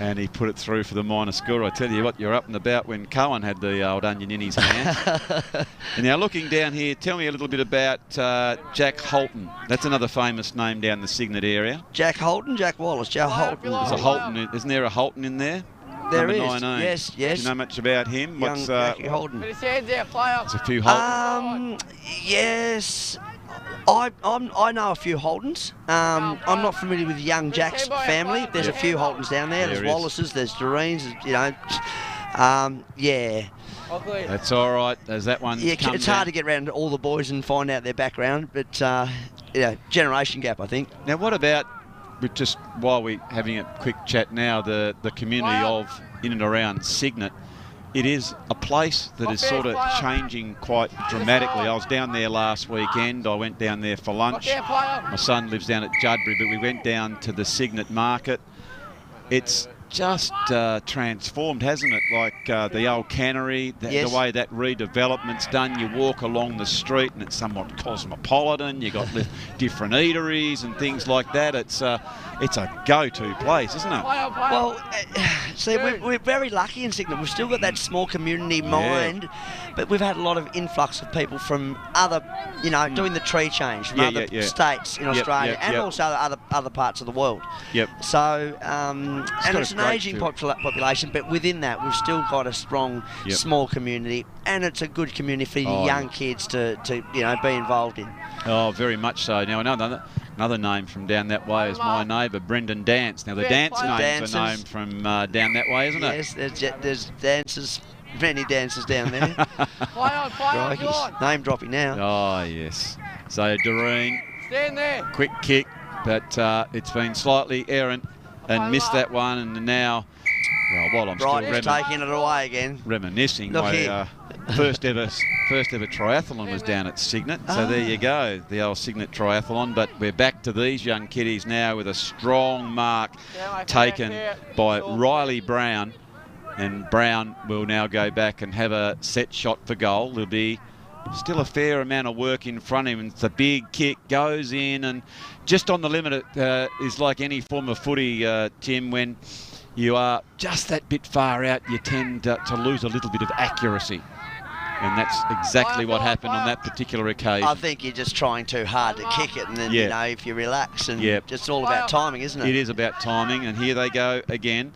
And he put it through for the minor score. I tell you what, you're up and about when Cohen had the old onion in his hand. And now looking down here, tell me a little bit about Jack Holton. That's another famous name down the Cygnet area. Jack Holton, Jack Wallace, Jack Holton. There's a Holton, isn't there a Holton in there? There is, 19. Yes. Do you know much about him? What's Jackie Holton? There's a few Holtons. Yes. I know a few Holtons. I'm not familiar with young Jack's family. There's a few Holtons down there. There's Wallaces, there's Doreens, you know. Yeah. That's all right. There's that one. Yeah, it's hard to get around to all the boys and find out their background, but yeah, generation gap, I think. Now, what about, just while we're having a quick chat now, the community of in and around Cygnet? It is a place that is sort of changing quite dramatically. I was down there last weekend. I went down there for lunch. My son lives down at Judbury, but we went down to the Cygnet market. It's just transformed, hasn't it? Like the old cannery, the way that redevelopment's done. You walk along the street and it's somewhat cosmopolitan. You've got different eateries and things like that. It's a go-to place, isn't it? Well, see, we're very lucky in Cygnet. We've still got that small community mind, but we've had a lot of influx of people from other, you know, doing the tree change from other states in Australia and also other parts of the world. So, and it's an ageing population, but within that, we've still got a strong, small community, and it's a good community for young kids to you know, be involved in. Oh, very much so. Now, another name from down that way is my neighbour, Brendan Dance. Now, the dance names are known from down that way, isn't it? Yes, there's dances, many dancers down there. Name dropping now. Oh, yes. So, Doreen, stand there. Quick kick, but it's been slightly errant and missed that one, and now, well, while I'm still taking it away again. Reminiscing. Look here. first ever triathlon was down at Cygnet. So there you go, the old Cygnet triathlon. But we're back to these young kiddies now with a strong mark taken by Riley Brown. And Brown will now go back and have a set shot for goal. There'll be still a fair amount of work in front of him. It's a big kick, goes in, and just on the limit is like any form of footy, Tim, when you are just that bit far out, you tend to lose a little bit of accuracy. And that's exactly what happened on that particular occasion. I think you're just trying too hard to kick it, and then, you know, if you relax, and just all about timing, isn't it? It is about timing, and here they go again.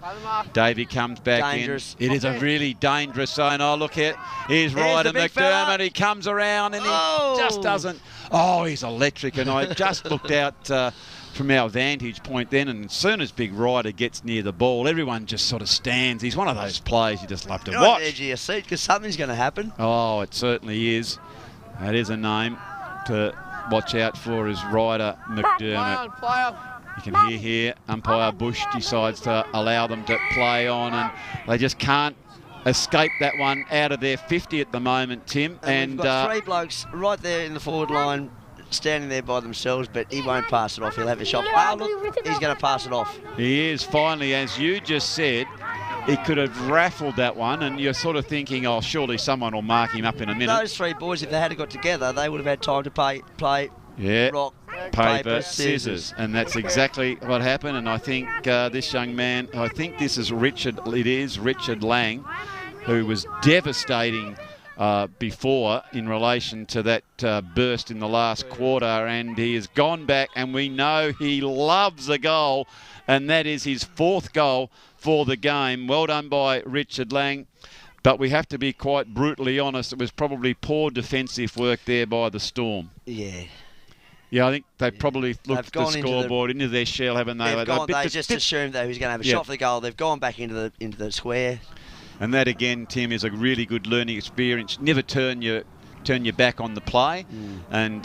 Davey comes back in. It is a really dangerous zone. Oh, look here. Here's Ryder McDermott. He comes around, and he just doesn't. Oh, he's electric, and I just looked out from our vantage point then, and as soon as Big Ryder gets near the ball, everyone just sort of stands. He's one of those players you just love to watch. On the edge of your seat, because something's going to happen. Oh, it certainly is. That is a name to watch out for, is Ryder McDermott. You can hear here, umpire Bush decides to allow them to play on, and they just can't escape that one out of their 50 at the moment, Tim. And we've got three blokes right there in the forward line, standing there by themselves, but he won't pass it off. He'll have a shot. Oh, look, he's going to pass it off. He is, finally, as you just said. He could have raffled that one, and you're sort of thinking, oh, surely someone will mark him up in a minute. Those three boys, if they had got together, they would have had time to play rock, paper, scissors. And that's exactly what happened. And I think this young man, I think this is Richard Lang, who was devastating before in relation to that burst in the last quarter, and he has gone back, and we know he loves a goal, and that is his fourth goal for the game. Well done by Richard Lang, but we have to be quite brutally honest, it was probably poor defensive work there by the Storm. Yeah, I think they probably looked at the scoreboard into their shell, haven't they? They just assumed that he was going to have a shot for the goal. They've gone back into the square. And that again, Tim, is a really good learning experience. Never turn your back on the play, and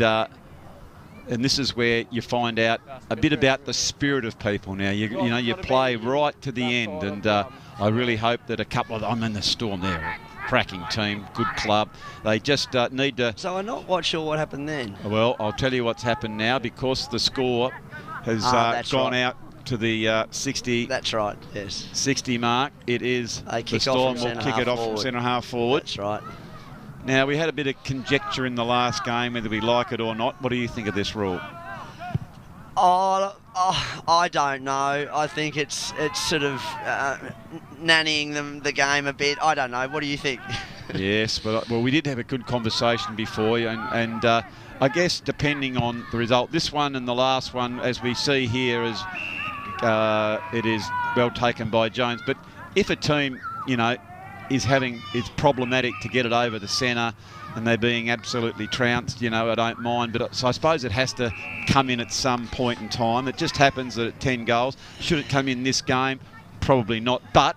this is where you find out a bit about the spirit of people. Now you play right to the end, and I really hope that a couple of them in the Storm, they're a cracking team, good club. They just need to. So I'm not quite sure what happened then. Well, I'll tell you what's happened now, because the score has gone out to the 60. That's right, yes. 60 mark. It is the Storm will kick it off from centre half forward. That's right. Now, we had a bit of conjecture in the last game whether we like it or not. What do you think of this rule? I don't know. I think it's sort of nannying the game a bit. I don't know. What do you think? Yes, but we did have a good conversation before, and I guess depending on the result, this one and the last one, as we see here, is it is well taken by Jones. But if a team, is problematic to get it over the centre, and they're being absolutely trounced, I don't mind. But so I suppose it has to come in at some point in time. It just happens that at 10 goals, should it come in this game? Probably not. But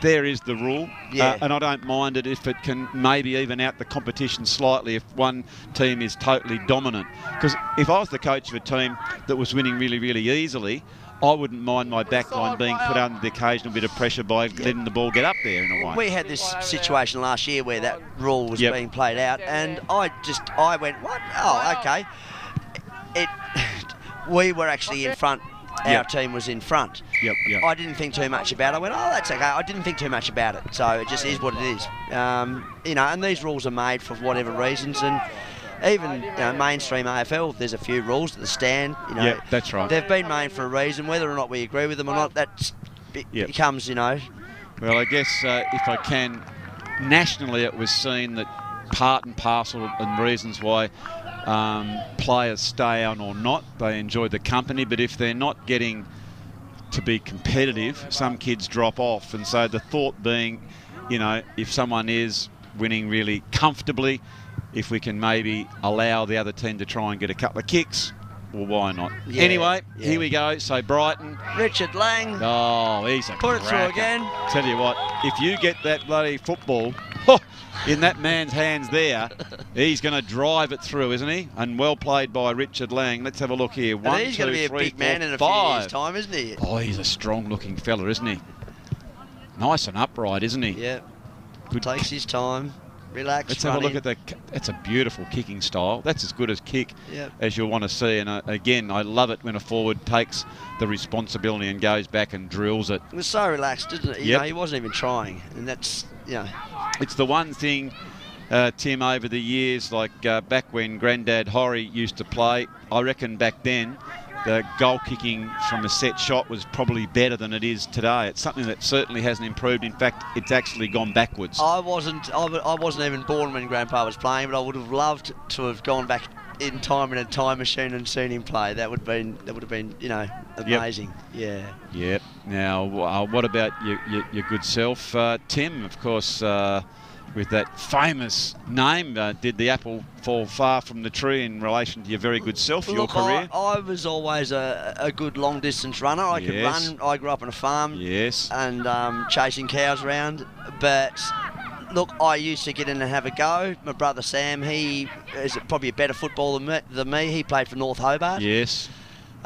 there is the rule, and I don't mind it if it can maybe even out the competition slightly if one team is totally dominant. Because if I was the coach of a team that was winning really, really easily, I wouldn't mind my backline being put under the occasional bit of pressure by letting the ball get up there in a way. We had this situation last year where that rule was being played out, and I went, what? Oh, okay. We were actually in front. Our team was in front. I didn't think too much about it. I went, oh, that's okay. I didn't think too much about it. So it just is what it is. And these rules are made for whatever reasons, and even mainstream AFL, there's a few rules that stand. That's right. They've been made for a reason. Whether or not we agree with them or not, that becomes, Well, I guess if I can, nationally it was seen that part and parcel and reasons why players stay on or not, they enjoy the company. But if they're not getting to be competitive, some kids drop off. And so the thought being, if someone is winning really comfortably, if we can maybe allow the other team to try and get a couple of kicks, well, why not? Anyway, here we go. So Brighton. Richard Lang. Oh, he's a Put it through again. Tell you what, if you get that bloody football in that man's hands there, he's going to drive it through, isn't he? And well played by Richard Lang. Let's have a look here. He's going to be a big man in a few years' time, isn't he? Oh, he's a strong-looking fella, isn't he? Nice and upright, isn't he? Yeah. Good. Takes his time. relax. Let's have a look at that's a beautiful kicking style. That's as good as kick as you'll want to see. And again, I love it when a forward takes the responsibility and goes back and drills it. It was so relaxed, didn't it? You know, he wasn't even trying, and that's, you know. It's the one thing, Tim, over the years, like back when Grandad Horry used to play, I reckon back then the goal kicking from a set shot was probably better than it is today. It's something that certainly hasn't improved. In fact, it's actually gone backwards. I wasn't even born when Grandpa was playing, but I would have loved to have gone back in time in a time machine and seen him play. That would have been, you know, amazing. Yep. Now, what about your good self, Tim? Of course, with that famous name, did the apple fall far from the tree in relation to your very good self, your career? I was always a good long distance runner. I could run. I grew up on a farm. Yes. And chasing cows around. But look, I used to get in and have a go. My brother Sam, he is probably a better footballer than me. He played for North Hobart. Yes.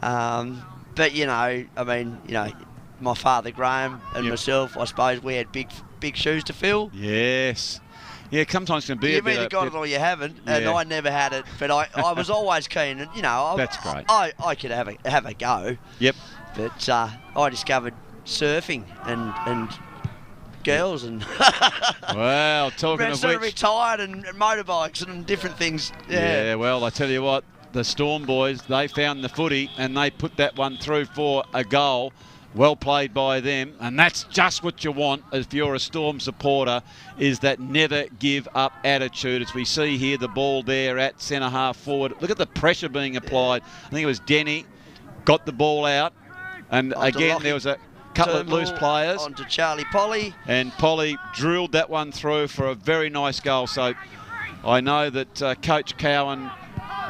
But you know, I mean, you know, my father Graham and myself, I suppose we had big shoes to fill. Yes. Yeah, sometimes it can be You've either got it or you haven't, and I never had it. But I was always keen, and you know, that's great. I could have a go. Yep. But I discovered surfing and girls and well, talking of which, retired and motorbikes and different things. Yeah. Well, I tell you what, the Storm boys, they found the footy and they put that one through for a goal. Well played by them, and that's just what you want if you're a Storm supporter, is that never give up attitude. As we see here, the ball there at centre half forward. Look at the pressure being applied. I think it was Denny got the ball out, and again there was a couple of loose players. Onto Charlie Polly. And Polly drilled that one through for a very nice goal. So I know that Coach Cowan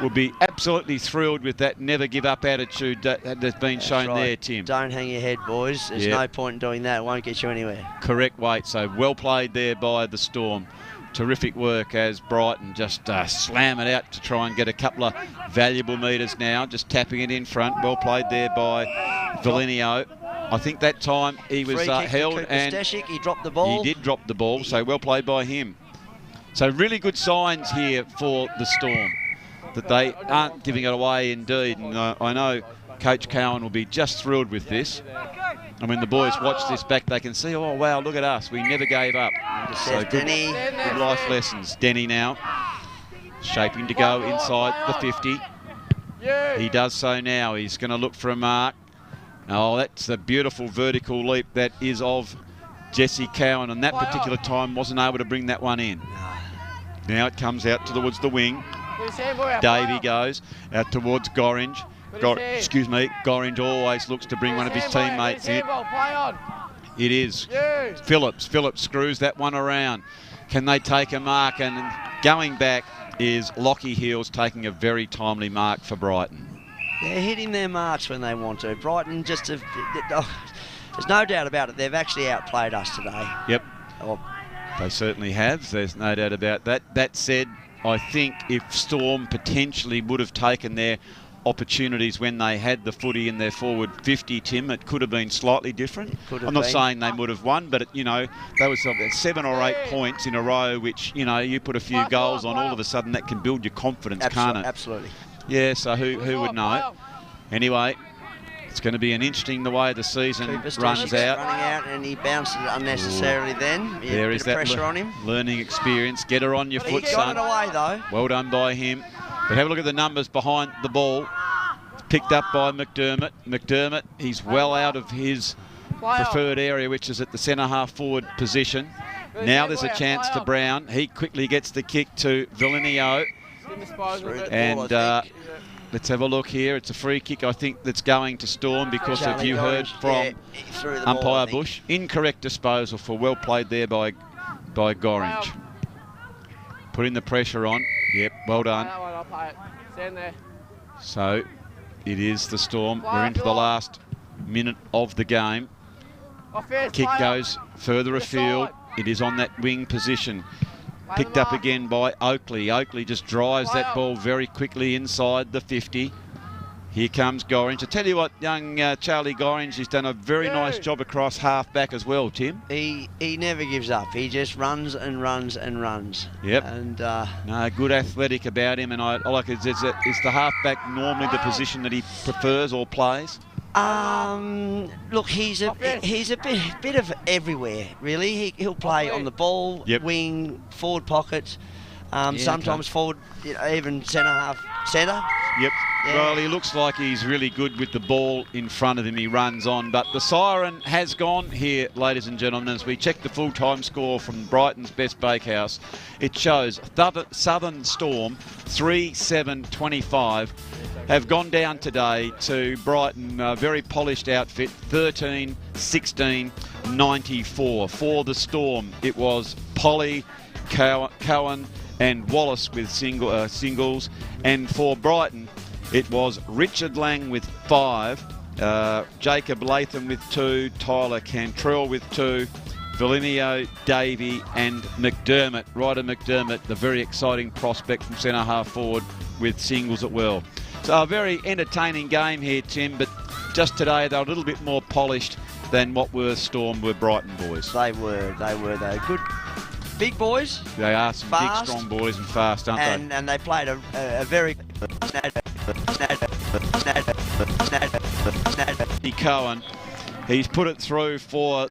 will be absolutely thrilled with that never give up attitude that has been shown there, Tim. Don't hang your head, boys. There's no point in doing that. It won't get you anywhere. Correct weight. So well played there by the Storm. Terrific work as Brighton just slam it out to try and get a couple of valuable metres now. Just tapping it in front. Well played there by Valenio. I think that time he was held and he dropped the ball. He did drop the ball, so well played by him. So really good signs here for the Storm, that they aren't giving it away indeed. And I know Coach Cowan will be just thrilled with this. And when the boys watch this back, they can see, oh, wow, look at us. We never gave up. So good life lessons. Denny now shaping to go inside the 50. He does so now. He's going to look for a mark. Oh, that's a beautiful vertical leap that is of Jesse Cowan. And that particular time wasn't able to bring that one in. Now it comes out towards the wing. Davey goes out towards Gorringe. Gorringe always looks to bring one of his teammates in. It is Phillips. Phillips screws that one around. Can they take a mark? And going back is Lockie Heels taking a very timely mark for Brighton. They're hitting their marks when they want to. Brighton just have... There's no doubt about it. They've actually outplayed us today. Yep. They certainly have. There's no doubt about that. That said, I think if Storm potentially would have taken their opportunities when they had the footy in their forward 50, Tim, it could have been slightly different. I'm not saying they would have won, but, you know, there was 7 or 8 points in a row, which, you know, you put a few goals on, all of a sudden that can build your confidence, can't it? Absolutely. Yeah, so who would know? Anyway, it's going to be an interesting the way the season runs out. Running out, and he bounced it unnecessarily then. There is that pressure on him. Learning experience. Get her on your foot, son. He got it away, though. Well done by him. But have a look at the numbers behind the ball. Picked up by McDermott. McDermott, he's well out of his preferred area, which is at the centre half forward position. Now there's a chance for Brown. He quickly gets the kick to Valenio. And let's have a look here. It's a free kick, I think, that's going to Storm because of you heard from umpire Bush. Incorrect disposal for well played there by Gorringe. Putting the pressure on. Yep, well done. So it is the Storm. We're into the last minute of the game. Kick goes further afield. It is on that wing position. Picked up again by Oakley. Oakley just drives that ball very quickly inside the 50. Here comes Gorringe. I tell you what, young Charlie Gorringe has done a very nice job across half-back as well, Tim. He never gives up. He just runs and runs and runs. Yep. And no, good athletic about him, and I like it. Is the half-back normally the position that he prefers or plays? Look, he's a bit of everywhere, really. He'll play on the ball, wing, forward pockets, sometimes forward, even centre. Yep. Yeah. Well, he looks like he's really good with the ball in front of him. He runs on. But the siren has gone here, ladies and gentlemen, as we check the full-time score from Brighton's Best Bakehouse. It shows Southern Storm 3-7-25 have gone down today to Brighton, a very polished outfit, 13-16-94. For the Storm, it was Polly, Cowan and Wallace with singles. And for Brighton, it was Richard Lang with 5, Jacob Latham with 2, Tyler Cantrell with 2, Valinio, Davey and McDermott. Ryder McDermott, the very exciting prospect from centre half forward with singles at well. So a very entertaining game here, Tim, but just today they were a little bit more polished than what Storm were Brighton boys. They were good. Big boys. They are some fast, big, strong boys and fast, aren't they? And they played a very... Cohen, he's put it through for...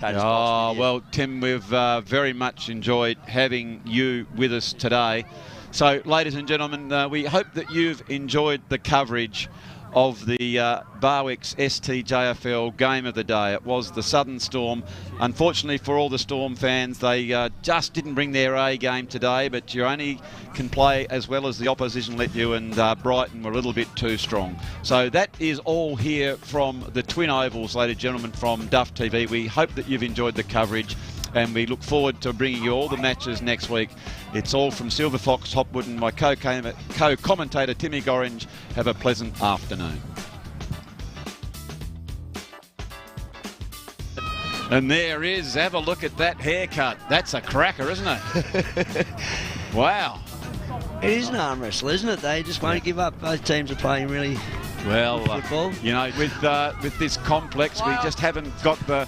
Oh, well, Tim, we've very much enjoyed having you with us today. So, ladies and gentlemen, we hope that you've enjoyed the coverage of the Barwick's STJFL game of the day. It was the Southern Storm. Unfortunately for all the Storm fans, they just didn't bring their A game today, but you only can play as well as the opposition let you, and Brighton were a little bit too strong. So that is all here from the Twin Ovals, ladies and gentlemen, from Duff TV. We hope that you've enjoyed the coverage, and we look forward to bringing you all the matches next week. It's all from Silver Fox Hopwood and my co-commentator Timmy Gorringe. Have a pleasant afternoon. And there is, have a look at that haircut. That's a cracker, isn't it? Wow. It is an arm wrestle, isn't it? They just won't give up. Both teams are playing really well. Football. With this complex, we just haven't got the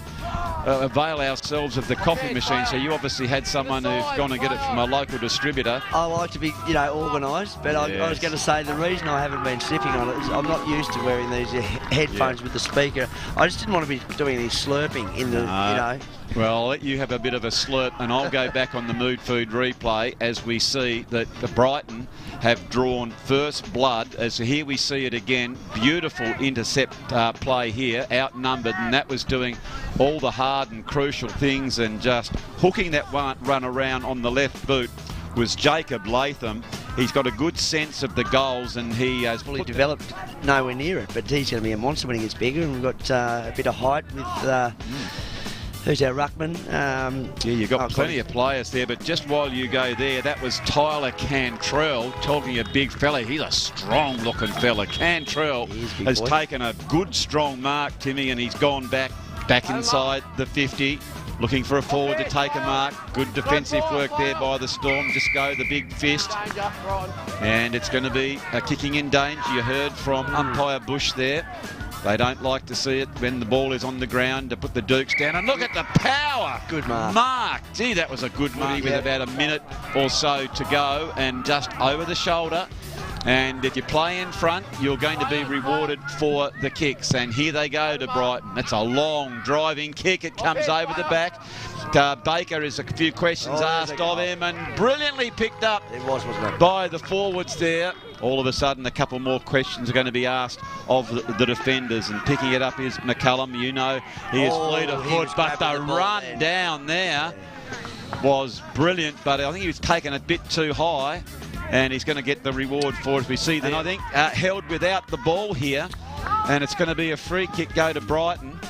avail ourselves of the coffee machine. So you obviously had someone who's gone to get it from a local distributor. I like to be, organised, but I was going to say the reason I haven't been sipping on it is I'm not used to wearing these headphones with the speaker. I just didn't want to be doing any slurping in the, Well, I'll let you have a bit of a slurp, and I'll go back on the Mood Food replay as we see that the Brighton have drawn first blood. As here we see it again, beautiful intercept play here, outnumbered, and that was doing all the hard and crucial things, and just hooking that one run around on the left boot was Jacob Latham. He's got a good sense of the goals, and he has fully developed, nowhere near it, but he's going to be a monster when he gets bigger, and we've got a bit of height with... Who's our ruckman? Yeah, you've got plenty of players there, but just while you go there, that was Tyler Cantrell, talking a big fella. He's a strong-looking fella. Cantrell has taken a good, strong mark, Timmy, and he's gone back inside the 50, looking for a forward to take a mark. Good defensive work there by the Storm. Just go the big fist. And it's going to be a kicking in danger. You heard from umpire Bush there. They don't like to see it when the ball is on the ground to put the dukes down. And look at the power. Good mark. Mark. Gee, that was a good mark with about a minute or so to go, and just over the shoulder. And if you play in front, you're going to be rewarded for the kicks. And here they go to Brighton. That's a long driving kick. It comes over the back. Baker is a few questions asked of him, and brilliantly picked up by the forwards there. All of a sudden, a couple more questions are going to be asked of the defenders, and picking it up is McCullum. He is fleet of foot, but the run down there was brilliant, but I think he was taken a bit too high, and he's going to get the reward for it, as we see there. And I think held without the ball here, and it's going to be a free kick go to Brighton,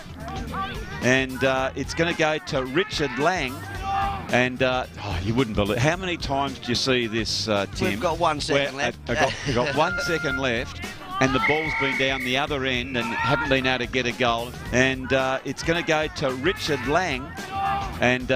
and it's going to go to Richard Lang. And you wouldn't believe how many times do you see this, Tim? We've got 1 second left. We've got 1 second left, and the ball's been down the other end and haven't been able to get a goal. And it's going to go to Richard Lang. And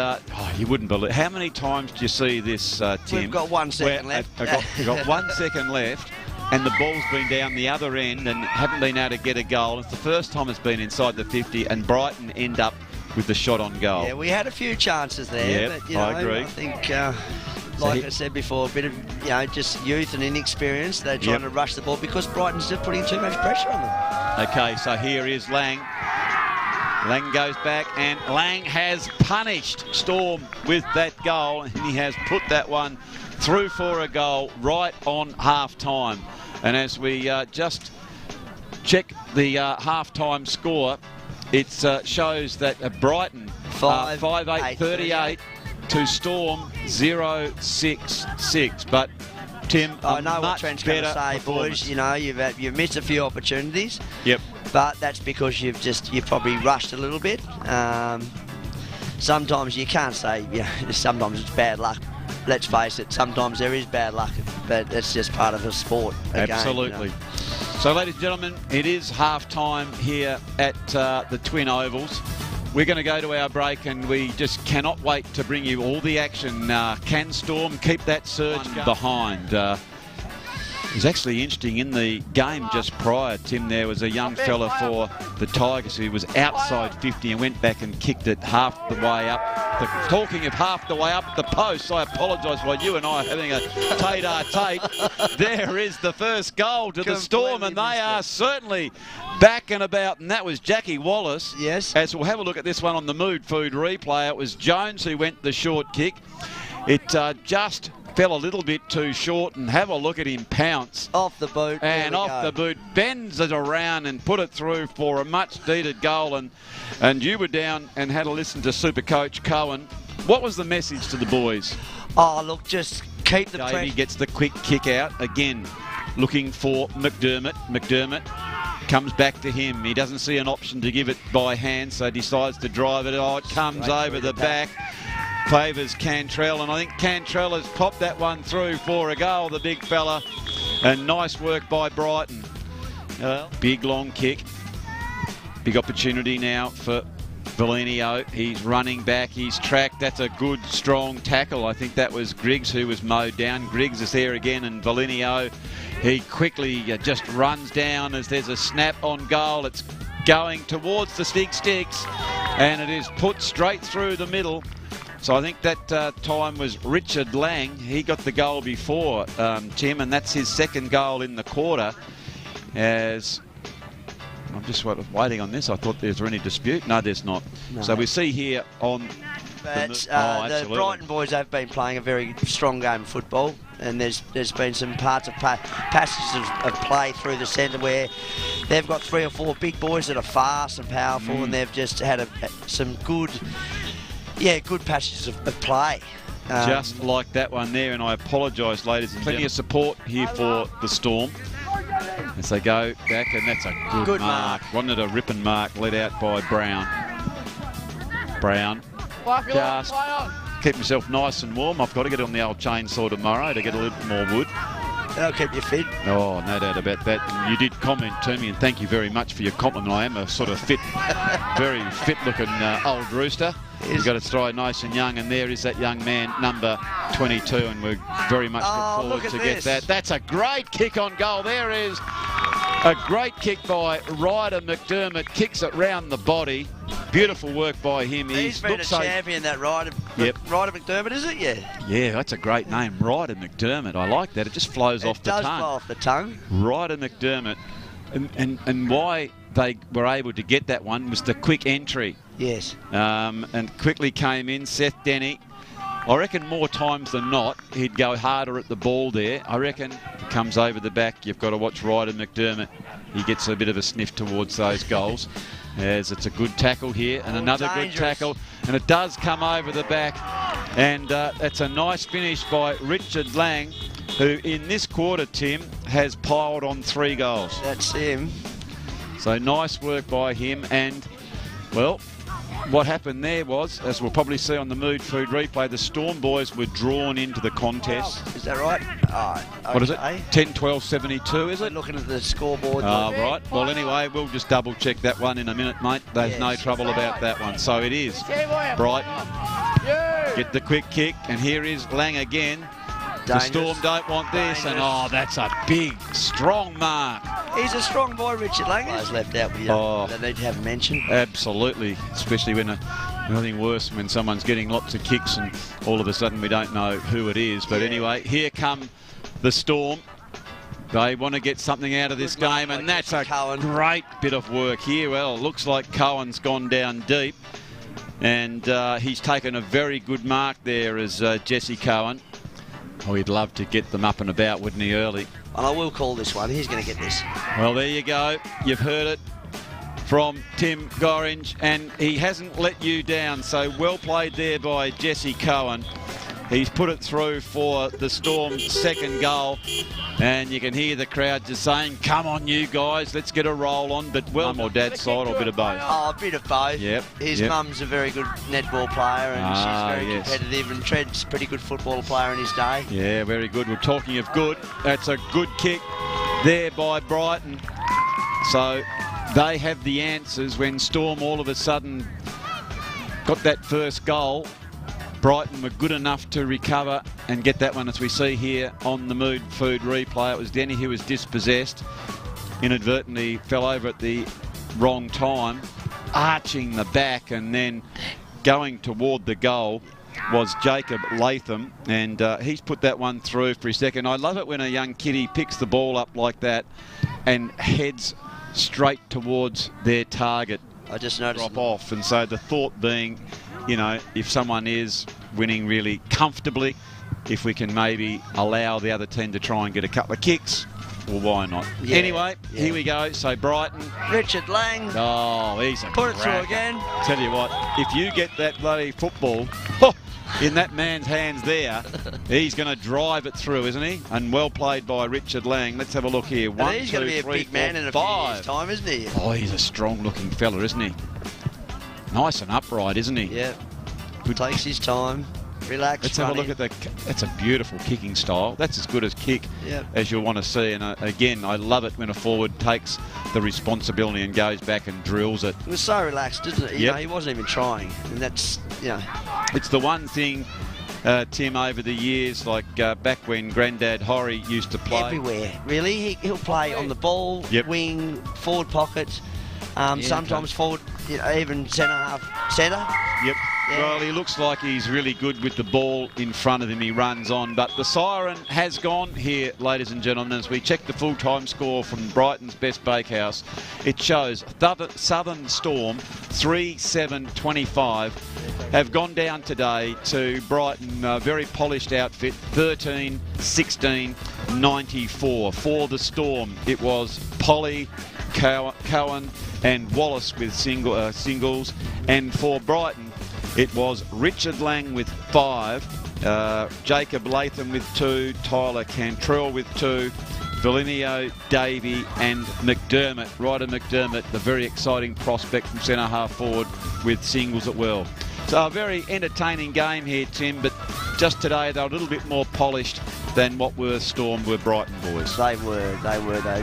you wouldn't believe how many times do you see this, Tim? We've got 1 second left. We've got 1 second left, and the ball's been down the other end and haven't been able to get a goal. It's the first time it's been inside the 50, and Brighton end up with the shot on goal. Yeah, we had a few chances there, Yep, but you know, I agree. I think, like I said before, a bit of just youth and inexperience. They're trying to rush the ball because Brighton's just putting too much pressure on them. Okay, so here is Lang. Lang goes back, and Lang has punished Storm with that goal, and he has put that one through for a goal right on half-time. And as we just check the half-time score, it shows that Brighton 5-8-38 to Storm 0-6-6. But Tim, I know what Trent's going to say, boys. You know, you've missed a few opportunities. Yep. But that's because you've probably rushed a little bit. Sometimes you can't say, sometimes it's bad luck. Let's face it, sometimes there is bad luck, but it's just part of a sport. Absolutely. Game, So, ladies and gentlemen, it is half-time here at the Twin Ovals. We're going to go to our break, and we just cannot wait to bring you all the action. Can Storm keep that surge behind? It was actually interesting in the game just prior, Tim. There was a young fella for the Tigers who was outside 50 and went back and kicked it half the way up. Talking of half the way up the post, I apologise while you and I are having a tate-a-tate. There is the first goal to the Storm, and they are certainly back and about, and that was Jackie Wallace. Yes. As we'll have a look at this one on the Mood Food replay, it was Jones who went the short kick. It just fell a little bit too short, and have a look at him pounce. Off the boot. And off the boot, bends it around and put it through for a much-needed goal. And you were down and had a listen to Super Coach Cohen. What was the message to the boys? Oh, look, just keep the pressure. Davey gets the quick kick out. Again, looking for McDermott. McDermott comes back to him. He doesn't see an option to give it by hand, so decides to drive it. Oh, it comes over the back. Favours Cantrell, and I think Cantrell has popped that one through for a goal, the big fella. And nice work by Brighton. Big long kick. Big opportunity now for Valinio. He's running back, he's tracked. That's a good, strong tackle. I think that was Griggs who was mowed down. Griggs is there again, and Valinio, he quickly just runs down as there's a snap on goal. It's going towards the sticks, and it is put straight through the middle. So I think that time was Richard Lang. He got the goal before, Tim, and that's his second goal in the quarter. As I'm just waiting on this. I thought there's any dispute. No, there's not. No. So we see here on the Brighton boys have been playing a very strong game of football, and there's been some parts of passages of play through the centre where they've got 3 or 4 big boys that are fast and powerful, and they've just had some good passages of play. Just like that one there, and I apologise, ladies and gentlemen. Plenty of support here for the Storm as they go back, and that's a good mark. Wasn't it a ripping mark led out by Brown? Brown. Just keep myself nice and warm. I've got to get on the old chainsaw tomorrow to get a little more wood. That'll keep you fit. Oh, no doubt about that. And you did comment to me, and thank you very much for your compliment. I am a sort of fit, very fit-looking old rooster. We've got to throw nice and young, and there is that young man, number 22, and we're very much look forward to get that. That's a great kick on goal. There is a great kick by Ryder McDermott. Kicks it round the body. Beautiful work by him. He's been a champion, that Ryder. Yep. Ryder McDermott, is it? Yeah. Yeah, that's a great name, Ryder McDermott. I like that. It just flows off the tongue. It does flow off the tongue. Ryder McDermott. And why they were able to get that one was the quick entry. Yes. And quickly came in, Seth Denny. I reckon more times than not, he'd go harder at the ball there. I reckon if it comes over the back, you've got to watch Ryder McDermott. He gets a bit of a sniff towards those goals. As it's a good tackle here, and another good tackle, and it does come over the back, and that's a nice finish by Richard Lang, who in this quarter, Tim, has piled on 3 goals. That's him. So nice work by him, and well, what happened there was, as we'll probably see on the Mood Food replay, the Storm boys were drawn into the contest. Is that right? What is it? 10-12-72, is it? Looking at the scoreboard. Oh, right. Well, anyway, we'll just double check that one in a minute, mate. There's no trouble about that one. So it is Brighton. Get the quick kick, and here is Lang again. Dangerous. The Storm don't want this, and that's a big, strong mark. He's a strong boy, Richard Lang. Players left out, they need to have a mention. Absolutely, especially when nothing worse when someone's getting lots of kicks and all of a sudden we don't know who it is. But anyway, here come the Storm. They want to get something out of this game, and that's a great bit of work here. Well, it looks like Cohen's gone down deep, and he's taken a very good mark there as Jesse Cohen. Oh, he'd love to get them up and about, wouldn't he, early? And I will call this one. He's going to get this. Well, there you go. You've heard it from Tim Gorringe, and he hasn't let you down. So well played there by Jesse Cohen. He's put it through for the Storm's second goal, and you can hear the crowd just saying, come on you guys, let's get a roll on. But mum or dad's side, or a bit of both? Oh, a bit of both. Yep. His mum's a very good netball player, and she's very competitive, and Tred's a pretty good football player in his day. Yeah, very good. We're talking of good. That's a good kick there by Brighton. So they have the answers when Storm all of a sudden got that first goal. Brighton were good enough to recover and get that one, as we see here on the Mood Food replay. It was Denny who was dispossessed, inadvertently fell over at the wrong time, arching the back, and then going toward the goal was Jacob Latham, and he's put that one through for his second. I love it when a young kiddie picks the ball up like that and heads straight towards their target. I just noticed. Drop off, and so the thought being, you know, if someone is winning really comfortably, if we can maybe allow the other team to try and get a couple of kicks, well, why not? Yeah, anyway, here we go. So Brighton. Richard Lang. Oh, he's a put it through cracker. again. Tell you what, if you get that bloody football in that man's hands there, he's going to drive it through, isn't he? And well played by Richard Lang. Let's have a look here. And he's going to be a big man in a few years' time, isn't he? Oh, he's a strong-looking fella, isn't he? Nice and upright, isn't he? Yeah. Good. Takes his time. Relax. Let's have a look at that's a beautiful kicking style. That's as good as kick as you'll want to see. And again, I love it when a forward takes the responsibility and goes back and drills it. It was so relaxed, didn't it? You know, he wasn't even trying. And that's, you know. It's the one thing, Tim, over the years, like back when Grandad Horry used to play. Everywhere, really. He'll play on the ball, wing, forward pocket, sometimes forward, you know, even centre. Yep. Yeah. Well, he looks like he's really good with the ball in front of him. He runs on. But the siren has gone here, ladies and gentlemen, as we check the full-time score from Brighton's Best Bakehouse. It shows Southern Storm 3-7-25 have gone down today to Brighton, a very polished outfit, 13-16-94. For the Storm, it was Polly, Cohen and Wallace with singles. And for Brighton, it was Richard Lang with 5, Jacob Latham with 2, Tyler Cantrell with 2, Valinio, Davey and McDermott. Ryder McDermott, the very exciting prospect from centre half forward, with singles at well. So a very entertaining game here, Tim, but just today they were a little bit more polished than what were Storm were Brighton boys. They were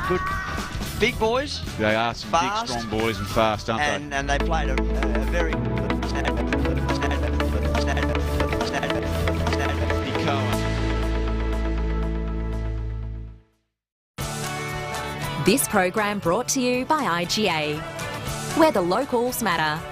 good. Big boys. They are some fast, big, strong boys and fast, aren't they? And they played a very good This program brought to you by IGA, where the locals matter.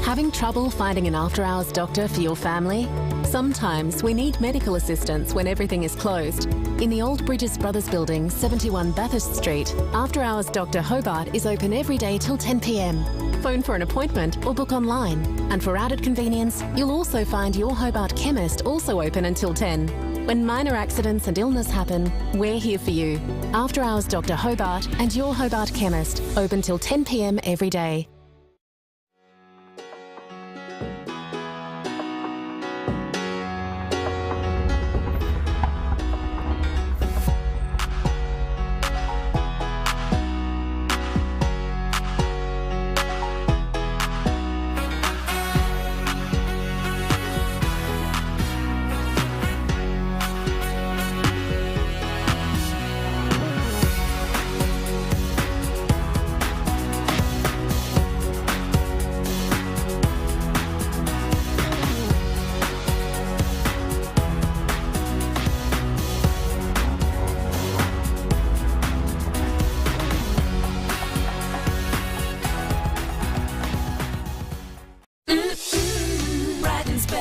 Having trouble finding an after-hours doctor for your family? Sometimes we need medical assistance when everything is closed. In the Old Bridges Brothers Building, 71 Bathurst Street, After-Hours Dr Hobart is open every day till 10 p.m. Phone for an appointment or book online. And for added convenience, you'll also find your Hobart Chemist also open until 10. When minor accidents and illness happen, we're here for you. After-Hours Dr Hobart and your Hobart Chemist, open till 10 p.m. every day.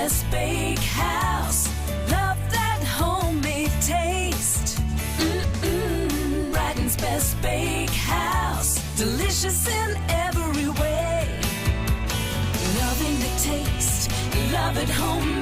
Best Bakehouse. Love that homemade taste. Brighton's Best Bakehouse. Delicious in every way. Loving the taste. Love it homemade.